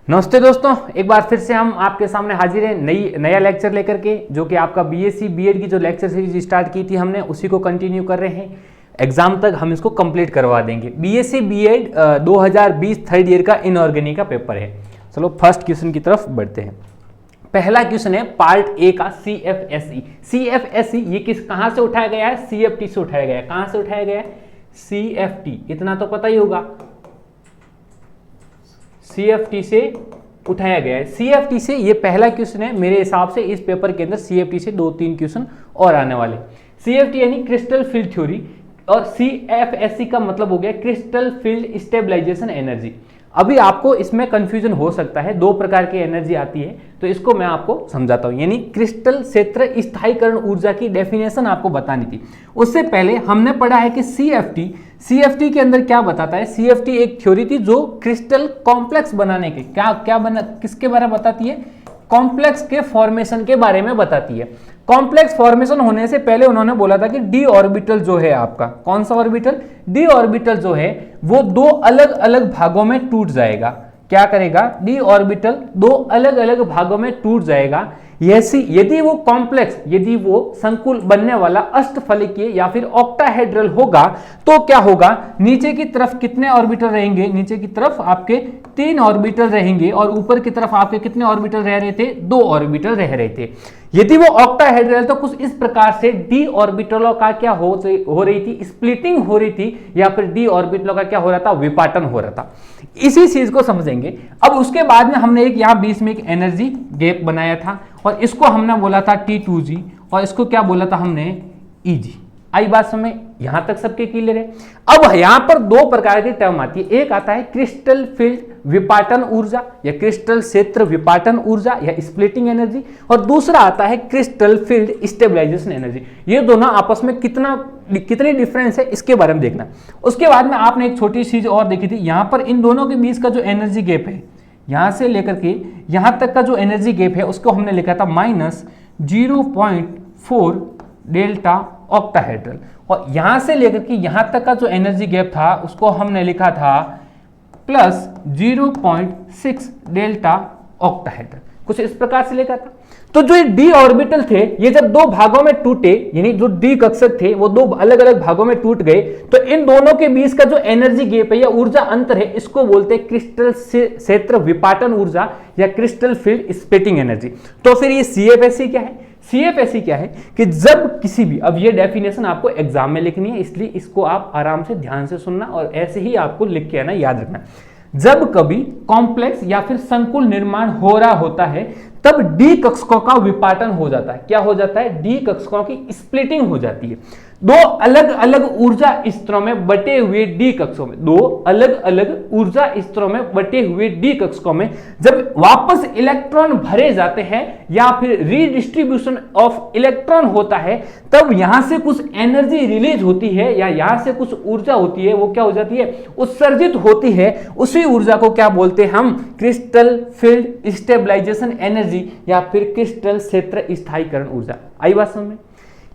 नमस्ते दोस्तों, एक बार फिर से हम आपके सामने हाजिर हैं नया लेक्चर लेकर के, जो कि आपका बीएससी बीएड की जो लेक्चर सीरीज स्टार्ट की थी हमने, उसी को कंटिन्यू कर रहे हैं। एग्जाम तक हम इसको कंप्लीट करवा देंगे। बीएससी बीएड 2020 थर्ड ईयर का इनऑर्गेनिक का पेपर है। चलो फर्स्ट क्वेश्चन की तरफ बढ़ते हैं। पहला क्वेश्चन है पार्ट ए का CFSE। CFSE ये कहां से उठाया गया है? CFT से उठाया गया है। कहां से उठाया गया है? CFT, इतना तो पता ही होगा, CFT से उठाया गया है। CFT से ये पहला क्वेश्चन है। मेरे हिसाब से इस पेपर के अंदर CFT से 2-3 क्वेश्चन और आने वाले। CFT यानी क्रिस्टल फील्ड थ्योरी, और CFSE का मतलब हो गया क्रिस्टल फील्ड स्टेबलाइजेशन एनर्जी। अभी आपको इसमें कंफ्यूजन हो सकता है, दो प्रकार की एनर्जी आती है, तो इसको मैं आपको समझाता हूं। यानी क्रिस्टल क्षेत्र स्थायीकरण ऊर्जा की डेफिनेशन आपको बतानी थी। उससे पहले हमने पढ़ा है कि CFT के अंदर क्या बताता है। CFT एक थ्योरी थी जो क्रिस्टल कॉम्प्लेक्स बनाने के किसके बारे में बताती है? कॉम्प्लेक्स के फॉर्मेशन के बारे में बताती है। कॉम्प्लेक्स फॉर्मेशन होने से पहले उन्होंने बोला था कि डी ऑर्बिटल जो है आपका, कौन सा ऑर्बिटल? डी ऑर्बिटल जो है वो दो अलग अलग भागों में टूट जाएगा। क्या करेगा? डी ऑर्बिटल दो अलग अलग भागों में टूट जाएगा। यदि वो कॉम्प्लेक्स, यदि वो संकुल बनने वाला अष्टफलकीय या फिर ऑक्टाहेड्रल होगा, तो क्या होगा? नीचे की तरफ कितने ऑर्बिटल रहेंगे? नीचे की तरफ आपके 3 ऑर्बिटल रहेंगे, और ऊपर की तरफ आपके कितने ऑर्बिटल रह रहे थे? 2 ऑर्बिटल रह रहे थे। यदि वो ऑक्टाहेड्रल, तो कुछ इस प्रकार से डी ऑर्बिटलों का क्या हो रही थी? स्प्लिटिंग हो रही थी, या फिर डी ऑर्बिटलों का क्या हो रहा था? विपाटन हो रहा था। इसी चीज को समझेंगे। अब उसके बाद में हमने एक यहां बीच में एक एनर्जी गैप बनाया था, और इसको हमने बोला था T2G, और इसको क्या बोला था हमने? EG। आई बात समझ? यहां तक सबके क्लियर है। अब यहां पर दो प्रकार की टर्म आती है। एक आता है क्रिस्टल फील्ड विपाटन ऊर्जा, या क्रिस्टल क्षेत्र विपाटन ऊर्जा, या स्प्लिटिंग एनर्जी, और दूसरा आता है क्रिस्टल फील्ड स्टेबलाइजेशन एनर्जी। ये दोनों आपस में कितनी डिफरेंस है, इसके बारे में देखना। उसके बाद में आपने एक छोटी चीज और देखी थी, यहां पर इन दोनों के बीच का जो एनर्जी गैप है, यहां से लेकर के यहां तक का जो एनर्जी गैप है, उसको हमने लिखा था -0.4 डेल्टा ऑक्टाहेड्रल, और यहां से लेकर के यहां तक का जो एनर्जी गैप था, उसको हमने लिखा था +0.6 डेल्टा ऑक्टाहेड्रल। कुछ इस प्रकार से लिखा था। तो जो डी ऑर्बिटल थे, ये जब दो भागों में टूटे, यानी जो डी कक्षक थे वो दो अलग अलग भागों में टूट गए, तो इन दोनों के बीच का जो एनर्जी गैप है या ऊर्जा अंतर है, इसको बोलते हैं क्रिस्टल क्षेत्र विपाटन ऊर्जा, या क्रिस्टल फील्ड स्प्लिटिंग एनर्जी। तो फिर ये CFSE क्या है? CFSE क्या है कि जब किसी भी, अब ये डेफिनेशन आपको एग्जाम में लिखनी है, इसलिए इसको आप आराम से ध्यान से सुनना, और ऐसे ही आपको लिख के आना, याद रखना। जब कभी कॉम्प्लेक्स या फिर संकुल निर्माण हो रहा होता है, तब डी कक्षकों का विपाटन हो जाता है। क्या हो जाता है? डी कक्षकों की स्प्लिटिंग हो जाती है। दो अलग अलग ऊर्जा स्तरों में बटे हुए डी कक्षकों में, दो अलग अलग ऊर्जा स्तरों में बटे हुए डी कक्षकों में जब वापस इलेक्ट्रॉन भरे जाते हैं, या फिर रीडिस्ट्रीब्यूशन ऑफ इलेक्ट्रॉन होता है, तब यहां से कुछ एनर्जी रिलीज होती है, या यहां से कुछ ऊर्जा होती है, वो क्या हो जाती है? उत्सर्जित होती है। उसी ऊर्जा को क्या बोलते हैं हम? क्रिस्टल फील्ड स्टेबलाइजेशन एनर्जी, या फिर क्रिस्टल क्षेत्र स्थायीकरण ऊर्जा। आई बात समझ में?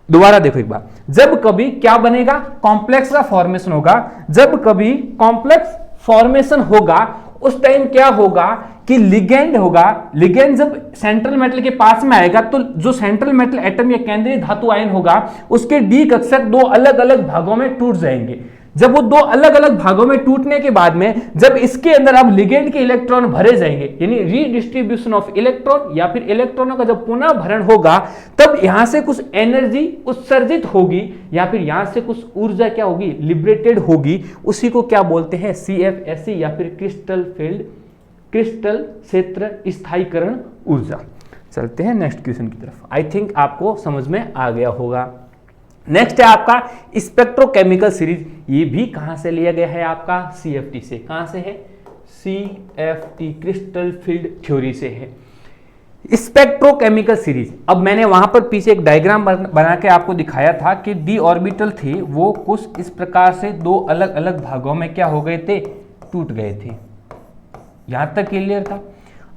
दोबारा देखो एक बार। जब कभी क्या बनेगा? कॉम्प्लेक्स का फॉर्मेशन होगा। जब कभी कॉम्प्लेक्स फॉर्मेशन होगा, उस टाइम क्या होगा कि लिगेंड होगा। लिगेंड जब सेंट्रल मेटल के पास में आएगा, तो जो सेंट्रल मेटल एटम या केंद्रीय धातु आयन होगा, उसके डी कक्षक दो अलग अलग भागों में टूट जाएंगे। जब वो दो अलग अलग भागों में टूटने के बाद में, जब इसके अंदर अब लिगेंड के इलेक्ट्रॉन भरे जाएंगे, यानी रीडिस्ट्रीब्यूशन ऑफ इलेक्ट्रॉन, या फिर इलेक्ट्रॉनों का जब पुनः भरण होगा, तब यहां से कुछ एनर्जी उत्सर्जित होगी, या फिर यहां से कुछ ऊर्जा क्या होगी? लिबरेटेड होगी। उसी को क्या बोलते हैं? CFSE, या फिर क्रिस्टल क्षेत्र स्थायीकरण ऊर्जा। चलते हैं नेक्स्ट क्वेश्चन की तरफ। आई थिंक आपको समझ में आ गया होगा। नेक्स्ट है आपका स्पेक्ट्रोकेमिकल सीरीज। ये भी कहां से लिया गया है? आपका CFT से। कहां से है? CFT, क्रिस्टल फील्ड थ्योरी से है स्पेक्ट्रोकेमिकल सीरीज। अब मैंने वहां पर पीछे एक डायग्राम बना के आपको दिखाया था कि डी ऑर्बिटल थे, वो कुछ इस प्रकार से दो अलग अलग भागों में क्या हो गए थे? टूट गए थे। यहां तक क्लियर था?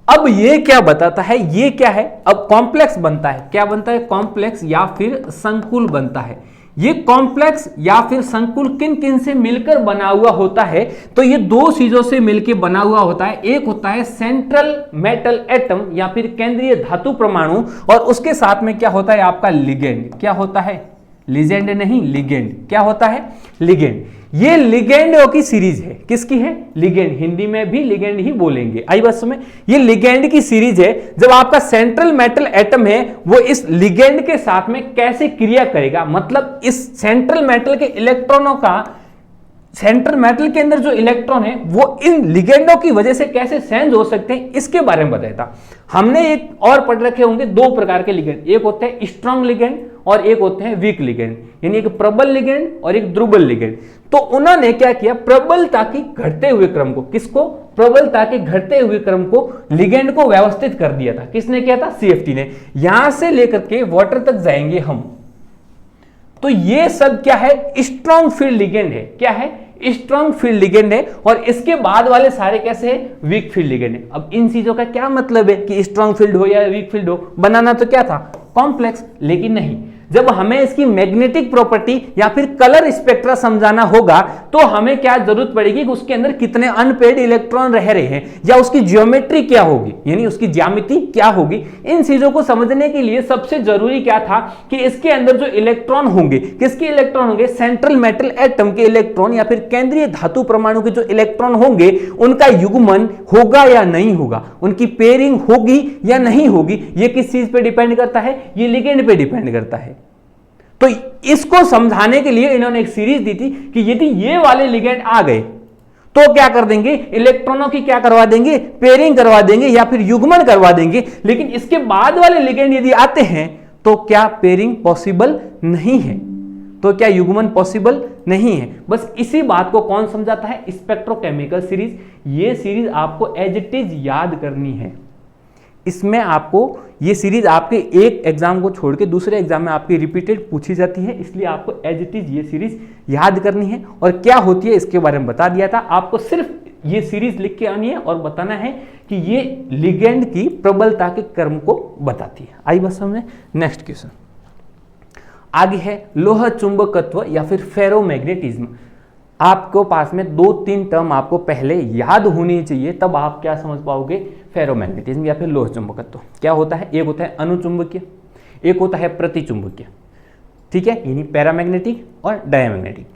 अब ये क्या बताता है? ये क्या है? अब कॉम्प्लेक्स बनता है। क्या बनता है? कॉम्प्लेक्स या फिर संकुल बनता है। ये कॉम्प्लेक्स या फिर संकुल किन किन से मिलकर बना हुआ होता है, तो ये दो चीजों से मिलकर बना हुआ होता है। एक होता है सेंट्रल मेटल एटम या फिर केंद्रीय धातु परमाणु, और उसके साथ में क्या होता है आपका लिगेंड। क्या होता है? लिजेंड नहीं, लिगेंड। क्या होता है? लिगेंड। ये लिगेंडों की सीरीज है। किसकी है? लिगेंड। हिंदी में भी लिगेंड ही बोलेंगे। आई बात समझ? ये लिगेंड की सीरीज है। जब आपका सेंट्रल मेटल एटम है वो इस लिगेंड के साथ में कैसे क्रिया करेगा, मतलब इस सेंट्रल मेटल के इलेक्ट्रॉनों का, सेंट्रल मेटल के अंदर जो इलेक्ट्रॉन है वो इन लिगेंडों की वजह से कैसे चेंज हो सकते हैं, इसके बारे में बताया था हमने। एक और पढ़ रखे होंगे दो प्रकार के लिगेंड, एक होते हैं स्ट्रांग लिगेंड और एक होते हैं वीक लिगेंड, यानी एक प्रबल लिगेंड और एक दुर्बल लिगेंड। तो उन्होंने क्या किया, प्रबलता की घटते हुए क्रम को, किसको? प्रबलता के घटते हुए क्रम को, लिगेंड को व्यवस्थित कर दिया था। किसने किया था? CFT ने। यहां से लेकर के वाटर तक जाएंगे हम, तो ये सब क्या है? स्ट्रॉन्ग फील्ड लिगेंड है। क्या है? स्ट्रॉन्ग फील्ड लिगेंड है। और इसके बाद वाले सारे कैसे है? वीक फील्ड लिगेंड है। अब इन चीजों का क्या मतलब है कि स्ट्रॉन्ग फील्ड हो या वीक फील्ड हो, बनाना तो क्या था? कॉम्प्लेक्स। लेकिन नहीं, जब हमें इसकी मैग्नेटिक प्रॉपर्टी या फिर कलर स्पेक्ट्रा समझाना होगा तो हमें क्या जरूरत पड़ेगी कि उसके अंदर कितने अनपेड इलेक्ट्रॉन रह रहे हैं, या उसकी ज्योमेट्री क्या होगी, यानी उसकी ज्यामिति क्या होगी। इन चीजों को समझने के लिए सबसे जरूरी क्या था कि इसके अंदर जो इलेक्ट्रॉन होंगे, किसके इलेक्ट्रॉन होंगे? सेंट्रल मेटल एटम के इलेक्ट्रॉन या फिर केंद्रीय धातु परमाणु के जो इलेक्ट्रॉन होंगे उनका युग्मन होगा या नहीं होगा, उनकी पेयरिंग होगी या नहीं होगी, ये किस चीज पे डिपेंड करता है? ये लिगेंड पे डिपेंड करता है। तो इसको समझाने के लिए इन्होंने एक सीरीज दी थी कि यदि ये वाले लिगेंड आ गए तो क्या कर देंगे? इलेक्ट्रॉनों की क्या करवा देंगे? पेयरिंग करवा देंगे या फिर युग्मन करवा देंगे। लेकिन इसके बाद वाले लिगेंड यदि आते हैं तो क्या पेयरिंग पॉसिबल नहीं है, तो क्या युग्मन पॉसिबल नहीं है। बस इसी बात को कौन समझाता है? Spectrochemical series. ये सीरीज आपको एज इट इज याद करनी है। इसमें आपको ये सीरीज आपके एक एग्जाम को छोड़ के दूसरे एग्जाम में आपकी रिपीटेड पूछी जाती है, इसलिए आपको एज इट इज ये सीरीज याद करनी है। और क्या होती है इसके बारे में बता दिया था। आपको सिर्फ ये सीरीज लिख के आनी है और बताना है कि ये लिगेंड की प्रबलता के क्रम को बताती है। आई बस समझे। नेक्स्ट क्वेश्चन आगे है लोह चुंबकत्व या फिर फेरोमैग्नेटिज्म। आपको पास में 2-3 टर्म आपको पहले याद होनी चाहिए, तब आप क्या समझ पाओगे? फेरोमैग्नेटिज्म या फिर लोह चुंबकत्व क्या होता है? एक होता है अनुचुंबकीय, एक होता है प्रतिचुंबकीय। ठीक है, यानी पैरामैग्नेटिक और डायमैग्नेटिक।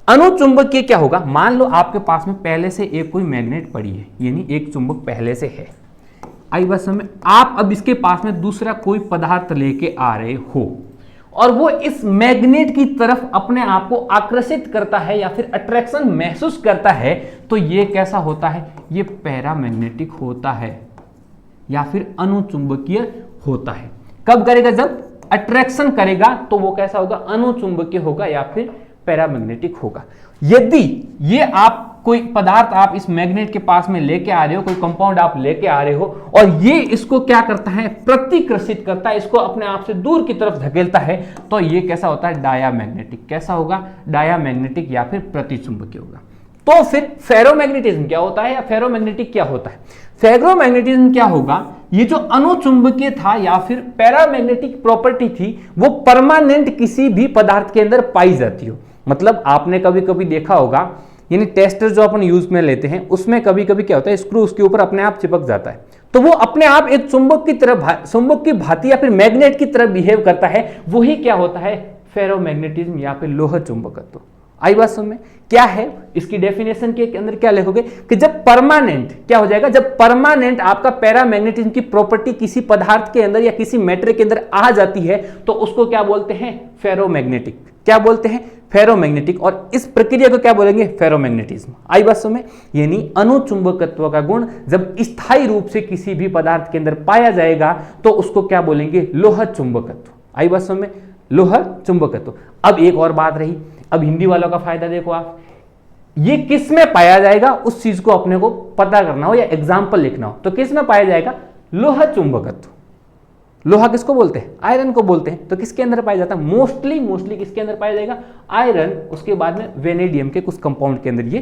अनुचुंबकीय क्या होगा? मान लो आपके पास में पहले से एक कोई मैग्नेट पड़ी है, यानी एक चुंबक पहले से है। आई बात समझ। आप अब इसके पास में दूसरा कोई पदार्थ लेके आ रहे हो और वो इस मैग्नेट की तरफ अपने आप को आकर्षित करता है या फिर अट्रैक्शन महसूस करता है, तो ये कैसा होता है? ये पैरामैग्नेटिक होता है या फिर अनुचुंबकीय होता है। कब करेगा? जब अट्रैक्शन करेगा तो वो कैसा होगा? अनुचुंबकीय होगा या फिर पैरामैग्नेटिक होगा। यदि ये आप कोई पदार्थ आप इस मैग्नेट के पास में लेके आ रहे हो, कोई कंपाउंड आप लेके आ रहे हो और ये इसको क्या करता है? प्रतिकर्षित करता है, इसको अपने आप से दूर की तरफ धकेलता है, तो ये कैसा होता है? डायामैग्नेटिक। कैसा होगा? डायामैग्नेटिक या फिर प्रतिचुंबकीय होगा। तो फिर फेरोमैग्नेटिज्म क्या होता है या फेरोमैग्नेटिक क्या होता है? फेरोमैग्नेटिज्म क्या होगा? ये जो अनुचुंबकीय था या फिर पैरामैग्नेटिक प्रॉपर्टी थी वो परमानेंट किसी भी पदार्थ के अंदर पाई जाती हो। मतलब आपने कभी कभी देखा होगा, यानी टेस्टर जो अपन यूज में लेते हैं उसमें कभी कभी क्या होता है? स्क्रू उसके ऊपर अपने आप चिपक जाता है, तो वो अपने आप एक चुंबक की तरह, चुंबक की भांति या फिर मैग्नेट की तरह बिहेव करता है। वही क्या होता है? फेरोमैग्नेटिज्म या फिर लोह चुंबकत्व। आई बात समझ में। क्या है इसकी डेफिनेशन के अंदर? क्या लिखोगे कि जब परमानेंट क्या हो जाएगा? जब परमानेंट आपका पैरामैग्नेटिज्म की प्रॉपर्टी किसी पदार्थ के अंदर या किसी मैटर के अंदर आ जाती है तो उसको क्या बोलते हैं? फेरोमैग्नेटिक। क्या बोलते हैं? फेरोमैग्नेटिक। और इस प्रक्रिया को क्या बोलेंगे? फेरोमैग्नेटिज्म। आई बात समझ में। यानी अनुचुंबकत्व का गुण जब स्थायी रूप से किसी भी पदार्थ के अंदर पाया जाएगा तो उसको क्या बोलेंगे? लोह चुंबकत्व। आई बात समझ में। लोह चुंबकत्व। अब एक और बात रही, अब हिंदी वालों का फायदा देखो आप, ये किस में पाया जाएगा उस चीज को अपने को पता करना हो या एग्जाम्पल लिखना हो तो किस में पाया जाएगा? लोह चुंबकत्व। लोहा किसको बोलते हैं? आयरन को बोलते हैं। तो किसके अंदर पाया जाता है? मोस्टली किसके अंदर पाया जाएगा? आयरन, उसके बाद में वेनेडियम के कुछ कंपाउंड के अंदर ये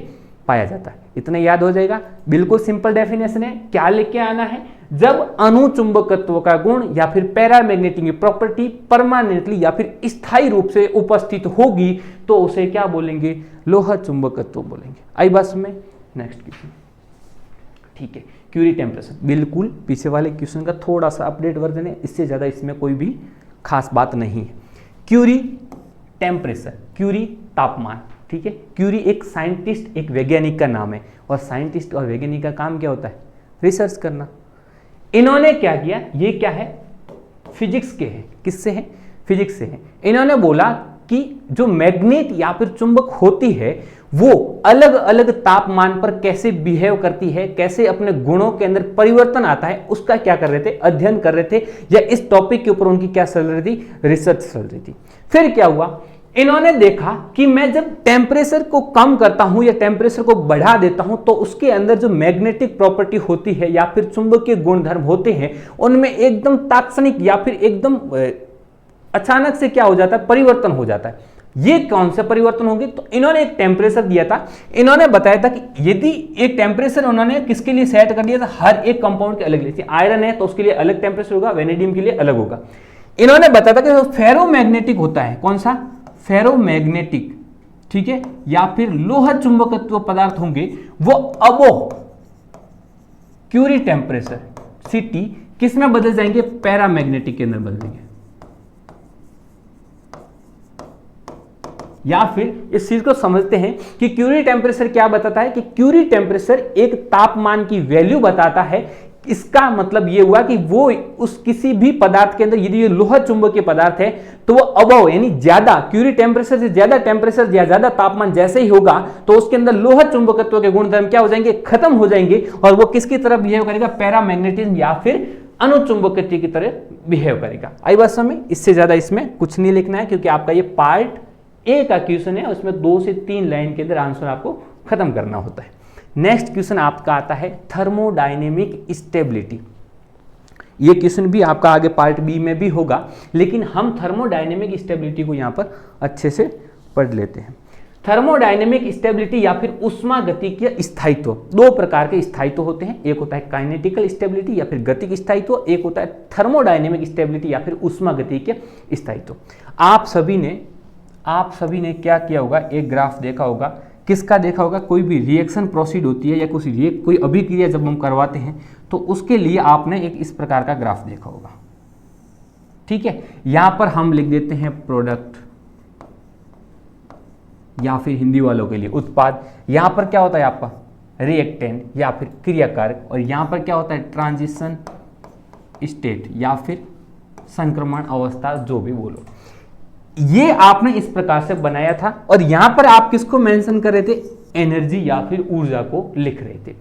पाया जाता है। इतना याद हो जाएगा। बिल्कुल सिंपल डेफिनेशन है। क्या लिख के आना है? जब अणुचुंबकत्व का गुण या फिर पैरामैग्नेटिक प्रॉपर्टी परमानेंटली या फिर स्थायी रूप से उपस्थित होगी तो उसे क्या बोलेंगे, लोहा चुंबकत्व बोलेंगे। आई बात में। नेक्स्ट क्वेश्चन, ठीक है, क्यूरी टेम्परेचर, बिल्कुल पीछे वाले क्वेश्चन का थोड़ा सा अपडेट वर्जन है, इससे ज्यादा इसमें कोई भी खास बात नहीं है। क्यूरी टेम्परेचर, क्यूरी तापमान, ठीक है। क्यूरी एक साइंटिस्ट, एक वैज्ञानिक का नाम है, और साइंटिस्ट और वैज्ञानिक का काम क्या होता है, रिसर्च करना। इन्होंने क्या किया, ये क्या है, फिजिक्स के हैं, किससे है, फिजिक्स से है। इन्होंने बोला कि जो मैग्नेट या फिर चुंबक होती है वो अलग अलग तापमान पर कैसे बिहेव करती है, कैसे अपने गुणों के अंदर परिवर्तन आता है, उसका क्या कर रहे थे, अध्ययन कर रहे थे, या इस टॉपिक के ऊपर उनकी क्या चल रही थी, रिसर्च चल रही थी। फिर क्या हुआ, इन्होंने देखा कि मैं जब टेम्परेचर को कम करता हूं या टेम्परेचर को बढ़ा देता हूं तो उसके अंदर जो मैग्नेटिक प्रॉपर्टी होती है या फिर चुंबकीय गुणधर्म होते हैं उनमें एकदम तात्क्षणिक या फिर एकदम अचानक से क्या हो जाता है, परिवर्तन हो जाता है। ये कौन से परिवर्तन होंगे, तो इन्होंने एक टेम्परेचर दिया था। इन्होंने बताया था कि यदि एक टेम्परेचर उन्होंने किसके लिए सेट कर दिया था, हर एक कंपाउंड के अलग लिए। आयरन है तो उसके लिए अलग टेम्परेचर होगा, वेनेडियम के लिए अलग होगा। इन्होंने बताया था कि जो फेरोमैग्नेटिक होता है, कौन सा, फेरोमैग्नेटिक, ठीक है, या फिर लोहा चुंबकत्व पदार्थ होंगे वो अबोव क्यूरी टेम्परेचर Ct किस में बदल जाएंगे, पैरामैग्नेटिक के अंदर बदलेंगे। या फिर इस चीज को समझते हैं कि क्यूरी टेम्परेचर क्या बताता है, कि क्यूरी टेम्परेचर एक तापमान की वैल्यू बताता है। इसका मतलब यह हुआ कि वो उस किसी भी पदार्थ के अंदर, यदि ये लोहा चुंबकीय पदार्थ है तो वो अबव यानी ज्यादा क्यूरी टेम्परेचर से ज्यादा टेम्परेचर या ज्यादा तापमान जैसे ही होगा तो उसके अंदर लोहा चुंबकत्व के गुणधर्म क्या हो जाएंगे, खत्म हो जाएंगे, और वो किसकी तरफ बिहेव करेगा, पैरामैग्नेटिज्म या फिर अणुचुंबकत्व की तरह बिहेव करेगा। आई बात समझ में। इससे ज्यादा इसमें कुछ नहीं लिखना है क्योंकि आपका ये पार्ट ए का क्वेश्चन है, उसमें 2 से 3 लाइन के अंदर आंसर आपको खत्म करना होता है। नेक्स्ट क्वेश्चन आपका आता है थर्मोडायनेमिक स्टेबिलिटी। ये क्वेश्चन भी आपका आगे पार्ट बी में भी होगा, लेकिन हम थर्मोडायनेमिक स्टेबिलिटी को यहां पर अच्छे से पढ़ लेते हैं। थर्मोडायनेमिक स्टेबिलिटी या फिर उष्मागतिकीय स्थायित्व, 2 प्रकार के स्थायित्व होते हैं। एक होता है काइनेटिकल स्टेबिलिटी या फिर गतिक स्थायित्व, एक होता है थर्मोडायनेमिक स्टेबिलिटी या फिर उष्मागतिकीय स्थायित्व। आप सभी ने क्या किया होगा, एक ग्राफ देखा होगा, किसका देखा होगा, कोई भी रिएक्शन प्रोसीड होती है या कोई अभिक्रिया जब हम करवाते हैं तो उसके लिए आपने एक इस प्रकार का ग्राफ देखा होगा, ठीक है। यहां पर हम लिख देते हैं प्रोडक्ट, या फिर हिंदी वालों के लिए उत्पाद। यहां पर क्या होता है आपका रिएक्टेंट या फिर क्रियाकारक, और यहां पर क्या होता है ट्रांजिशन स्टेट या फिर संक्रमण अवस्था, जो भी बोलो। ये आपने इस प्रकार से बनाया था, और यहां पर आप किसको मेंशन कर रहे थे, एनर्जी या फिर ऊर्जा को लिख रहे थे।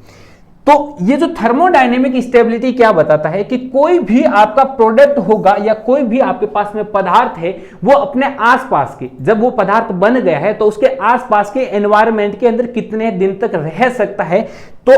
तो ये जो थर्मोडायनेमिक स्टेबिलिटी क्या बताता है कि कोई भी आपका प्रोडक्ट होगा या कोई भी आपके पास में पदार्थ है, वो अपने आसपास के, जब वो पदार्थ बन गया है तो उसके आसपास के एनवायरनमेंट के अंदर कितने दिन तक रह सकता है, तो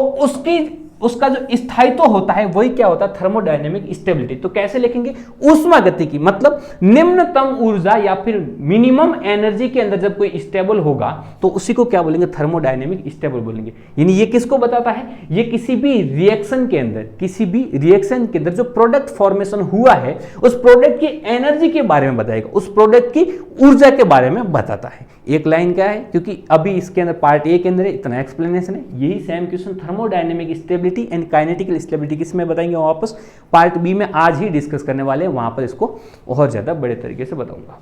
उसका जो स्थायित्व होता है वही क्या होता है, थर्मोडायनेमिक स्टेबिलिटी। तो कैसे लिखेंगे, ऊष्मागतिकी मतलब निम्नतम ऊर्जा या फिर मिनिमम एनर्जी के अंदर जब कोई स्टेबल होगा तो उसी को क्या बोलेंगे, थर्मोडायनेमिक स्टेबल बोलेंगे। यानी ये किसको बताता है, ये किसी भी रिएक्शन के अंदर जो प्रोडक्ट फॉर्मेशन हुआ है उस प्रोडक्ट की एनर्जी के बारे में बताएगा, उस प्रोडक्ट की ऊर्जा के बारे में बताता है। एक लाइन क्या है, क्योंकि अभी इसके अंदर पार्ट ए के अंदर इतना एक्सप्लेनेशन है, यही same question thermodynamic stability and kinetical stability किसमें बताएंगे, वापस पार्ट बी में आज ही डिस्कस करने वाले हैं, वहां पर इसको और ज्यादा बड़े तरीके से बताऊंगा,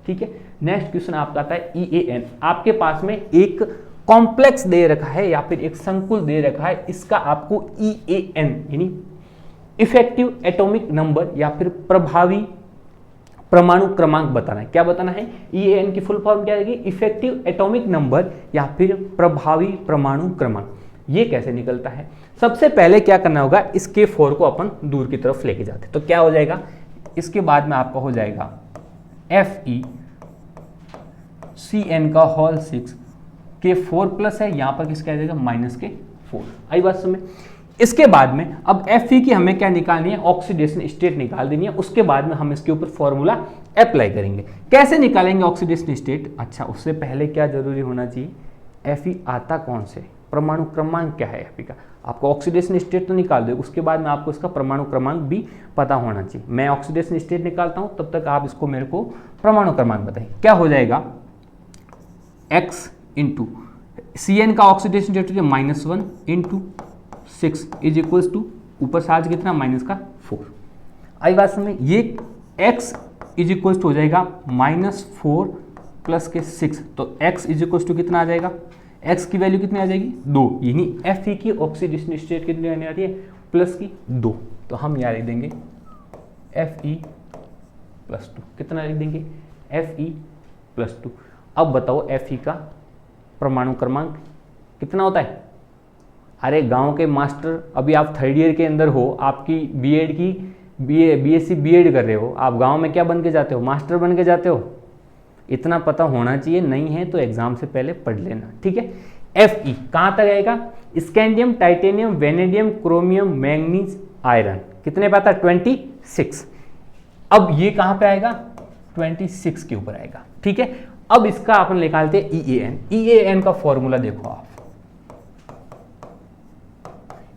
ठीक है। नेक्स्ट क्वेश्चन आपका आता है EAN। आपके पास में एक कॉम्प्लेक्स दे रखा है या फिर एक संकुल दे रखा है, इसका आपको EAN यानी इफेक्टिव एटॉमिक नंबर या फिर प्रभावी परमाणु क्रमांक बताना है। क्या बताना है, EAN की फुल फॉर्म क्या रहेगी, इफेक्टिव एटॉमिक नंबर या फिर प्रभावी परमाणु क्रमांक। ये कैसे निकलता है, सबसे पहले क्या करना होगा, इसके 4 को अपन दूर की तरफ लेके जाते, तो क्या हो जाएगा, इसके बाद में आपका हो जाएगा FeCN का होल 6 के 4 प्लस है, यहां पर किसका आ जाएगा -4। आई बात समझ। इसके बाद में अब Fe की हमें क्या निकालनी है, ऑक्सीडेशन स्टेट निकाल देनी है। उसके बाद में हम इसके ऊपर फॉर्मूला अप्लाई करेंगे। कैसे निकालेंगे ऑक्सीडेशन स्टेट, अच्छा उससे पहले क्या जरूरी होना चाहिए, Fe आता कौन से, परमाणु क्रमांक क्या है Fe का। आपको ऑक्सीडेशन स्टेट तो निकाल दो, उसके बाद में आपको इसका परमाणु क्रमांक भी पता होना चाहिए। मैं ऑक्सीडेशन स्टेट निकालता हूं, तब तक आप इसको मेरे को परमाणु क्रमांक बताइए। क्या हो जाएगा, x इंटू CN का oxidation state -1 into 6 is equals to, ऊपर चार्ज कितना -4। आई बात समझ, ये x इज इक्वल्स टू हो जाएगा -4 प्लस के 6, तो x इज इक्वल्स टू कितना आ जाएगा, x की वैल्यू कितनी आ जाएगी 2, यानी Fe की ऑक्सीडेशन स्टेट कितनी आने आती है प्लस की 2, तो हम यहाँ लिख देंगे Fe +2, कितना लिख देंगे Fe +2। अब बताओ Fe का परमाणु क्रमांक कितना होता है। अरे गांव के मास्टर, अभी आप 3rd ईयर के अंदर हो, आपकी बीएड की BSc बीएड कर रहे हो, आप गांव में क्या बन के जाते हो, मास्टर बन के जाते हो। इतना पता होना चाहिए, नहीं है तो एग्जाम से पहले पढ़ लेना, ठीक है। Fe कहाँ तक आएगा, scandium, titanium, vanadium, chromium, manganese, iron, कितने पे आता है 26। अब ये कहाँ पे आएगा 26 के ऊपर आएगा, ठीक है। अब इसका अपन निकालते हैं EAN। EAN का फॉर्मूला देखो आप,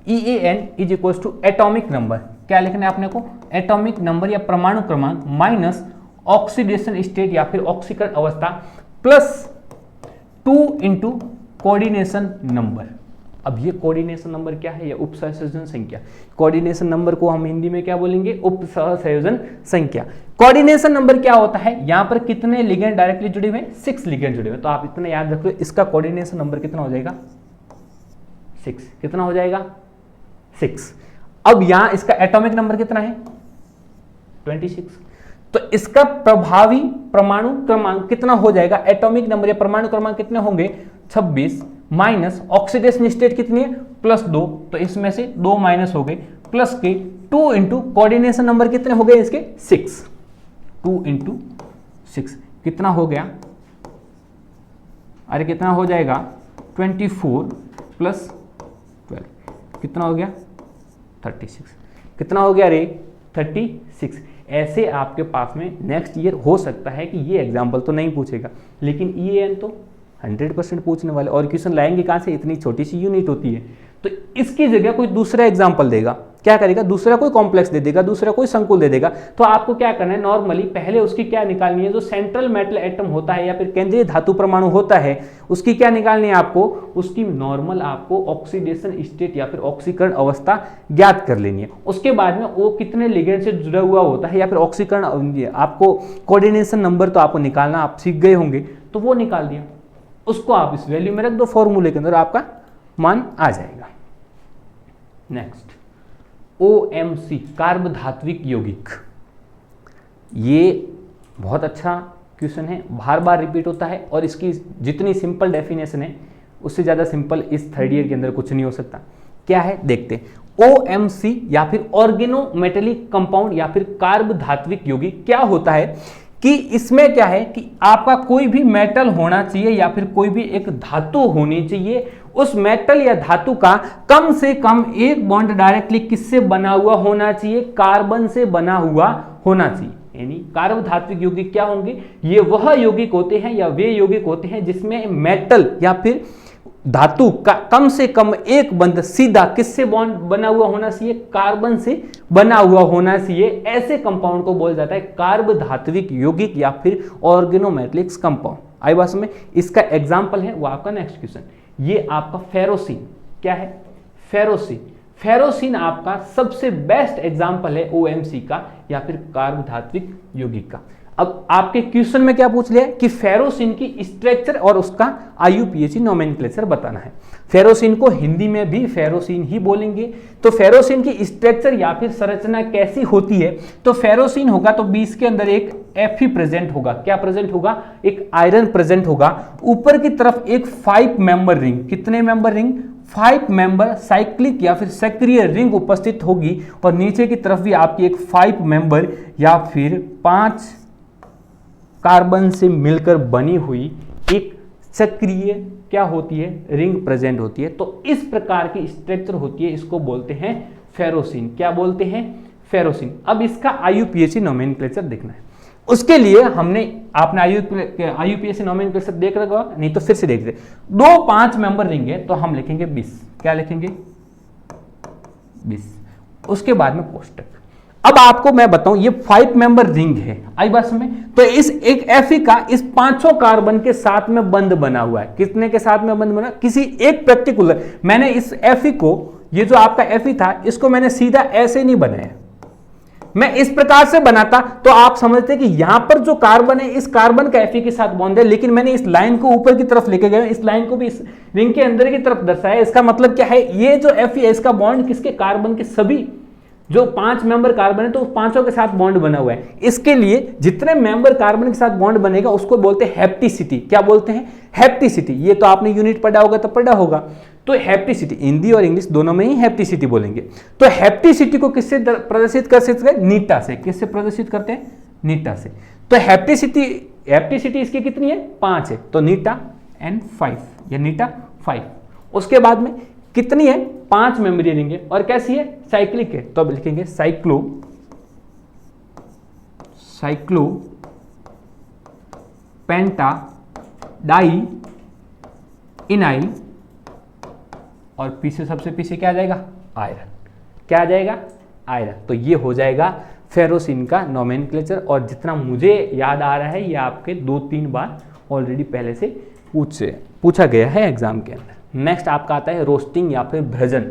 EAN is equals to atomic number, क्या लिखना है आपने को, एटॉमिक नंबर या परमाणु क्रमांक माइनस ऑक्सीडेशन स्टेट या फिर ऑक्सीकरण अवस्था प्लस 2 इंटू कोऑर्डिनेशन नंबर। अब ये कोऑर्डिनेशन नंबर क्या है, या उपसहसंयोजन संख्या। कोऑर्डिनेशन नंबर को हम हिंदी में क्या बोलेंगे, उपसहसंयोजन संख्या। कोऑर्डिनेशन नंबर क्या होता है, यहां पर कितने लिगेंड डायरेक्टली जुड़े हुए हैं, 6 लिगेंड जुड़े हुए हैं, तो आप इतना याद रखो, इसका कोऑर्डिनेशन नंबर कितना हो जाएगा 6, कितना हो जाएगा 6। अब यहां इसका एटॉमिक नंबर कितना है 26, तो इसका प्रभावी परमाणु क्रमांक कितना हो जाएगा, एटॉमिक नंबर या परमाणु क्रमांक कितने होंगे 26 माइनस ऑक्सीडेशन स्टेट कितनी है +2, तो इसमें से 2 माइनस हो गए, प्लस के 2 इंटू कोऑर्डिनेशन नंबर कितने हो गए इसके 6, 2 इंटू 6 कितना हो गया, अरे कितना हो जाएगा 24 प्लस 12 कितना हो गया 36, कितना हो गया रे 36। ऐसे आपके पास में नेक्स्ट ईयर हो सकता है कि ये एग्जाम्पल तो नहीं पूछेगा, लेकिन EAN तो 100% पूछने वाले, और क्वेश्चन लाएंगे कहाँ से, इतनी छोटी सी यूनिट होती है। तो इसकी जगह कोई दूसरा एग्जाम्पल देगा, क्या करेगा, दूसरा कोई कॉम्प्लेक्स दे देगा, दूसरा कोई संकुल दे देगा, तो आपको क्या करना है, नॉर्मली पहले उसकी क्या निकालनी है, जो सेंट्रल मेटल एटम होता है या फिर केंद्रीय धातु परमाणु होता है, उसकी क्या निकालनी है आपको, उसकी नॉर्मल आपको ऑक्सीडेशन स्टेट या फिर ऑक्सीकरण अवस्था ज्ञात कर लेनी है। उसके बाद में वो कितने लिगेंड से जुड़ा हुआ होता है या फिर ऑक्सीकरण, आपको कोऑर्डिनेशन नंबर तो आपको निकालना आप सीख गए होंगे, तो वो निकाल दिया, उसको आप इस वैल्यू में रख दो, फॉर्मूले के अंदर आपका मान आ जाएगा। नेक्स्ट OMC कार्बधात्विक यौगिक, ये बहुत अच्छा क्वेश्चन है, बार बार रिपीट होता है, और इसकी जितनी सिंपल डेफिनेशन है उससे ज़्यादा सिंपल इस 3rd ईयर के अंदर कुछ नहीं हो सकता। क्या है देखते हैं, OMC या फिर ऑर्गेनोमेटेलिक कंपाउंड या फिर कार्बधात्विक यौगिक क्या होता है कि इसमें क्या है कि आपका कोई भी मेटल होना चाहिए या फिर कोई भी एक धातु होनी चाहिए, उस मेटल या धातु का कम से कम एक बॉन्ड डायरेक्टली किससे बना हुआ होना चाहिए, कार्बन से बना हुआ होना चाहिए। यानी कार्बधात्विक यौगिक क्या होंगे, ये वह यौगिक होते हैं या वे यौगिक होते हैं जिसमें मेटल या फिर धातु का कम से कम एक बंध सीधा किससे बॉन्ड बना हुआ होना चाहिए, कार्बन से बना हुआ होना चाहिए। ऐसे कंपाउंड को बोला जाता है कार्बधात्विक यौगिक या फिर ऑर्गेनोमेटेलिक कंपाउंड। आई बात में, इसका एग्जांपल है वो आपका नेक्स्ट क्वेश्चन, ये आपका फेरोसिन, क्या है फेरोसिन। फेरोसिन आपका सबसे बेस्ट एग्जांपल है OMC का या फिर कार्बधात्विक यौगिक का। अब आपके क्वेश्चन में क्या पूछ लिया कि फेरोसिन की स्ट्रक्चर और उसका IUPAC नोमेनक्लेचर बताना है। फेरोसिन को हिंदी में भी फेरोसिन ही बोलेंगे। तो फेरोसिन की स्ट्रक्चर या फिर संरचना कैसी होती है, तो फेरोसिन होगा तो 20 के अंदर एक Fe प्रेजेंट होगा, क्या प्रेजेंट होगा, एक आयरन प्रेजेंट होगा। ऊपर की तरफ एक 5 मेंबर रिंग, कितने मेंबर रिंग, 5 मेंबर साइक्लिक या फिर सक्रिय रिंग उपस्थित होगी, और नीचे की तरफ भी आपकी एक 5 मेंबर या फिर 5 कार्बन से मिलकर बनी हुई एक सक्रिय क्या होती है, रिंग प्रेजेंट होती है। तो इस प्रकार की स्ट्रक्चर होती है, इसको बोलते हैं फेरोसिन। क्या बोलते हैं, फेरोसिन। अब इसका IUPAC नोमेनक्लेचर देखना है, उसके लिए आपने IUPAC नोमेनक्लेचर देख रखा, नहीं तो फिर से देख दे। 2 5 मेंबर रिंग है तो हम लिखेंगे 20, क्या लिखेंगे 20। उसके बाद में कोष्टक। अब आपको मैं बताऊं ये 5 मेंबर रिंग है, आई बात में। तो इस एक Fe का इस 5 कार्बन के साथ में बंध बना हुआ है। कितने के साथ में बंध बना? किसी एक पर्टिकुलर, मैंने इस Fe को, ये जो आपका Fe था, इसको मैंने सीधा ऐसे नहीं बनाया, मैं इस प्रकार से बनाता तो आप समझते कि यहां पर जो कार्बन है इस कार्बन का Fe के साथ बॉन्ड है, लेकिन मैंने इस लाइन को ऊपर की तरफ लेके गया, इस लाइन को भी इस रिंग के अंदर की तरफ दर्शाया। इसका मतलब क्या है, ये जो Fe है इसका बॉन्ड किसके, कार्बन के सभी जो 5 मेंबर कार्बन है तो उस पांचों के साथ बॉन्ड बना हुआ है। इसके लिए जितने मेंबर कार्बन के साथ बॉन्ड बनेगा उसको बोलते हैं हेप्टिसिटी। क्या बोलते हैं? हेप्टिसिटी। ये तो आपने यूनिट पढ़ा होगा, तो पढ़ा होगा। तो हेप्टिसिटी, हिंदी और इंग्लिश दोनों में ही हेप्टिसिटी बोलेंगे। तो हेप्टिसिटी को किससे प्रदर्शित कर सकते हैं? नीटा से। किससे प्रदर्शित करते हैं? नीटा से। तो हेप्टिसिटी इसकी कितनी है? 5 है। तो नीटा N5 या नीटा 5। उसके बाद में कितनी है? 5 मेंबरी रिंग है और कैसी है? साइक्लिक है। तो अब लिखेंगे साइक्लो पेंटा डाई इनाइल, और पीछे सबसे पीछे क्या आ जाएगा? आयरन। क्या आ जाएगा? आयरन। तो ये हो जाएगा फेरोसिन का नोमेनक्लेचर। और जितना मुझे याद आ रहा है ये आपके 2-3 बार ऑलरेडी पहले से पूछा गया है एग्जाम के अंदर। नेक्स्ट आपका आता है रोस्टिंग या फिर भ्रजन।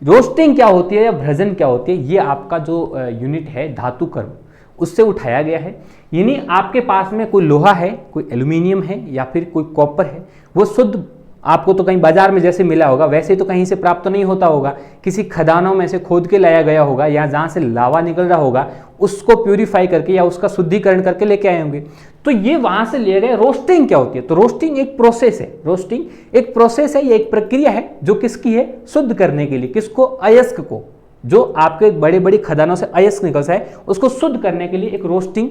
रोस्टिंग क्या होती है या भ्रजन क्या होती है? ये आपका जो यूनिट है धातु कर्म, उससे उठाया गया है। यानी आपके पास में कोई लोहा है, कोई एल्यूमिनियम है या फिर कोई कॉपर है, वो शुद्ध आपको तो कहीं बाजार में जैसे मिला होगा वैसे तो कहीं से प्राप्त तो नहीं होता होगा, किसी खदानों में से खोद के लाया गया होगा, या जहां से लावा निकल रहा होगा उसको प्यूरिफाई करके या उसका शुद्धिकरण करके लेके आए होंगे। तो ये वहां से लिए गए। रोस्टिंग क्या होती है? तो रोस्टिंग एक प्रोसेस है। रोस्टिंग एक प्रोसेस है, ये एक प्रक्रिया है जो किसकी है? शुद्ध करने के लिए। किसको? अयस्क को। जो आपके बड़े बड़ी खदानों से अयस्क निकलता है उसको शुद्ध करने के लिए एक रोस्टिंग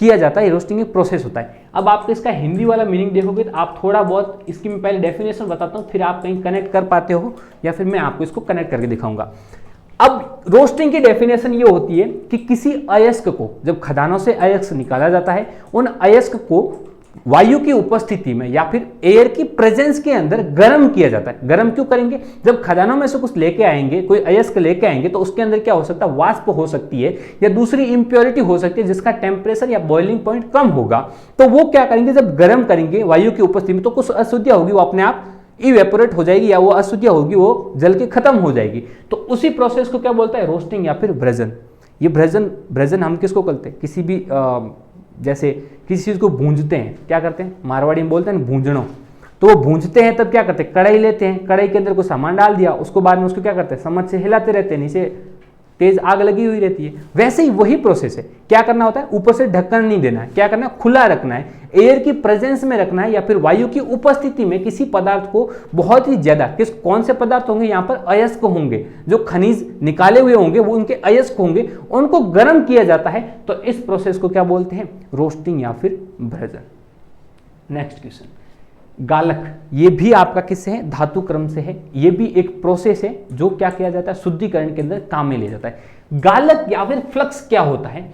किया जाता है। रोस्टिंग एक प्रोसेस होता है। अब आप इसका हिंदी वाला मीनिंग देखोगे तो आप थोड़ा बहुत इसकी मैं पहले डेफिनेशन बताता हूं, फिर आप कहीं कनेक्ट कर पाते हो या फिर मैं आपको इसको कनेक्ट करके दिखाऊंगा। अब रोस्टिंग की डेफिनेशन ये होती है कि किसी अयस्क को, जब खदानों से अयस्क निकाला जाता है, उन अयस्क को वायु की उपस्थिति में या फिर एयर की प्रेजेंस के अंदर गर्म किया जाता है। गर्म क्यों करेंगे? जब खदानों में से कुछ लेके आएंगे, कोई अयस्क लेके आएंगे, तो उसके अंदर क्या हो सकता है? वाष्प हो सकती है या दूसरी इंप्योरिटी हो सकती है जिसका टेम्परेचर या बॉइलिंग पॉइंट कम होगा। तो वो क्या करेंगे? जब गर्म करेंगे वायु की उपस्थिति में तो कुछ अशुद्धियां होगी, वो अपने आप इवेपोरेट हो जाएगी या वो अशुद्धियां होगी वो जल के खत्म हो जाएगी। तो उसी प्रोसेस को क्या बोलता है? रोस्टिंग या फिर भ्रजन। ये भ्रजन हम किसको करते हैं? किसी भी जैसे किसी चीज को भूंजते हैं, क्या करते हैं? मारवाड़ी में बोलते हैं भूंजनो। तो वो भूंजते हैं तब क्या करते हैं? कढ़ाई लेते हैं, कढ़ाई के अंदर कोई सामान डाल दिया, उसको बाद में उसको क्या करते हैं? चम्मच से हिलाते रहते हैं, नीचे तेज आग लगी हुई रहती है। वैसे ही वही प्रोसेस है। क्या करना होता है? ऊपर से ढक्कन नहीं देना है। क्या करना है? खुला रखना है, एयर की प्रेजेंस में रखना है या फिर वायु की उपस्थिति में किसी पदार्थ को बहुत ही ज्यादा, कौन से पदार्थ होंगे? यहाँ पर अयस्क होंगे, जो खनिज निकाले हुए होंगे वो उनके अयस्क होंगे, उनको गर्म किया जाता है। तो इस प्रोसेस को क्या बोलते हैं? रोस्टिंग या फिर भ्रजन। Next question, गालक। ये भी आपका किससे है? धातु क्रम से है। ये भी एक प्रोसेस है जो क्या किया जाता है? शुद्धिकरण के अंदर काम में लिया जाता है। गालक या फिर फ्लक्स क्या होता है?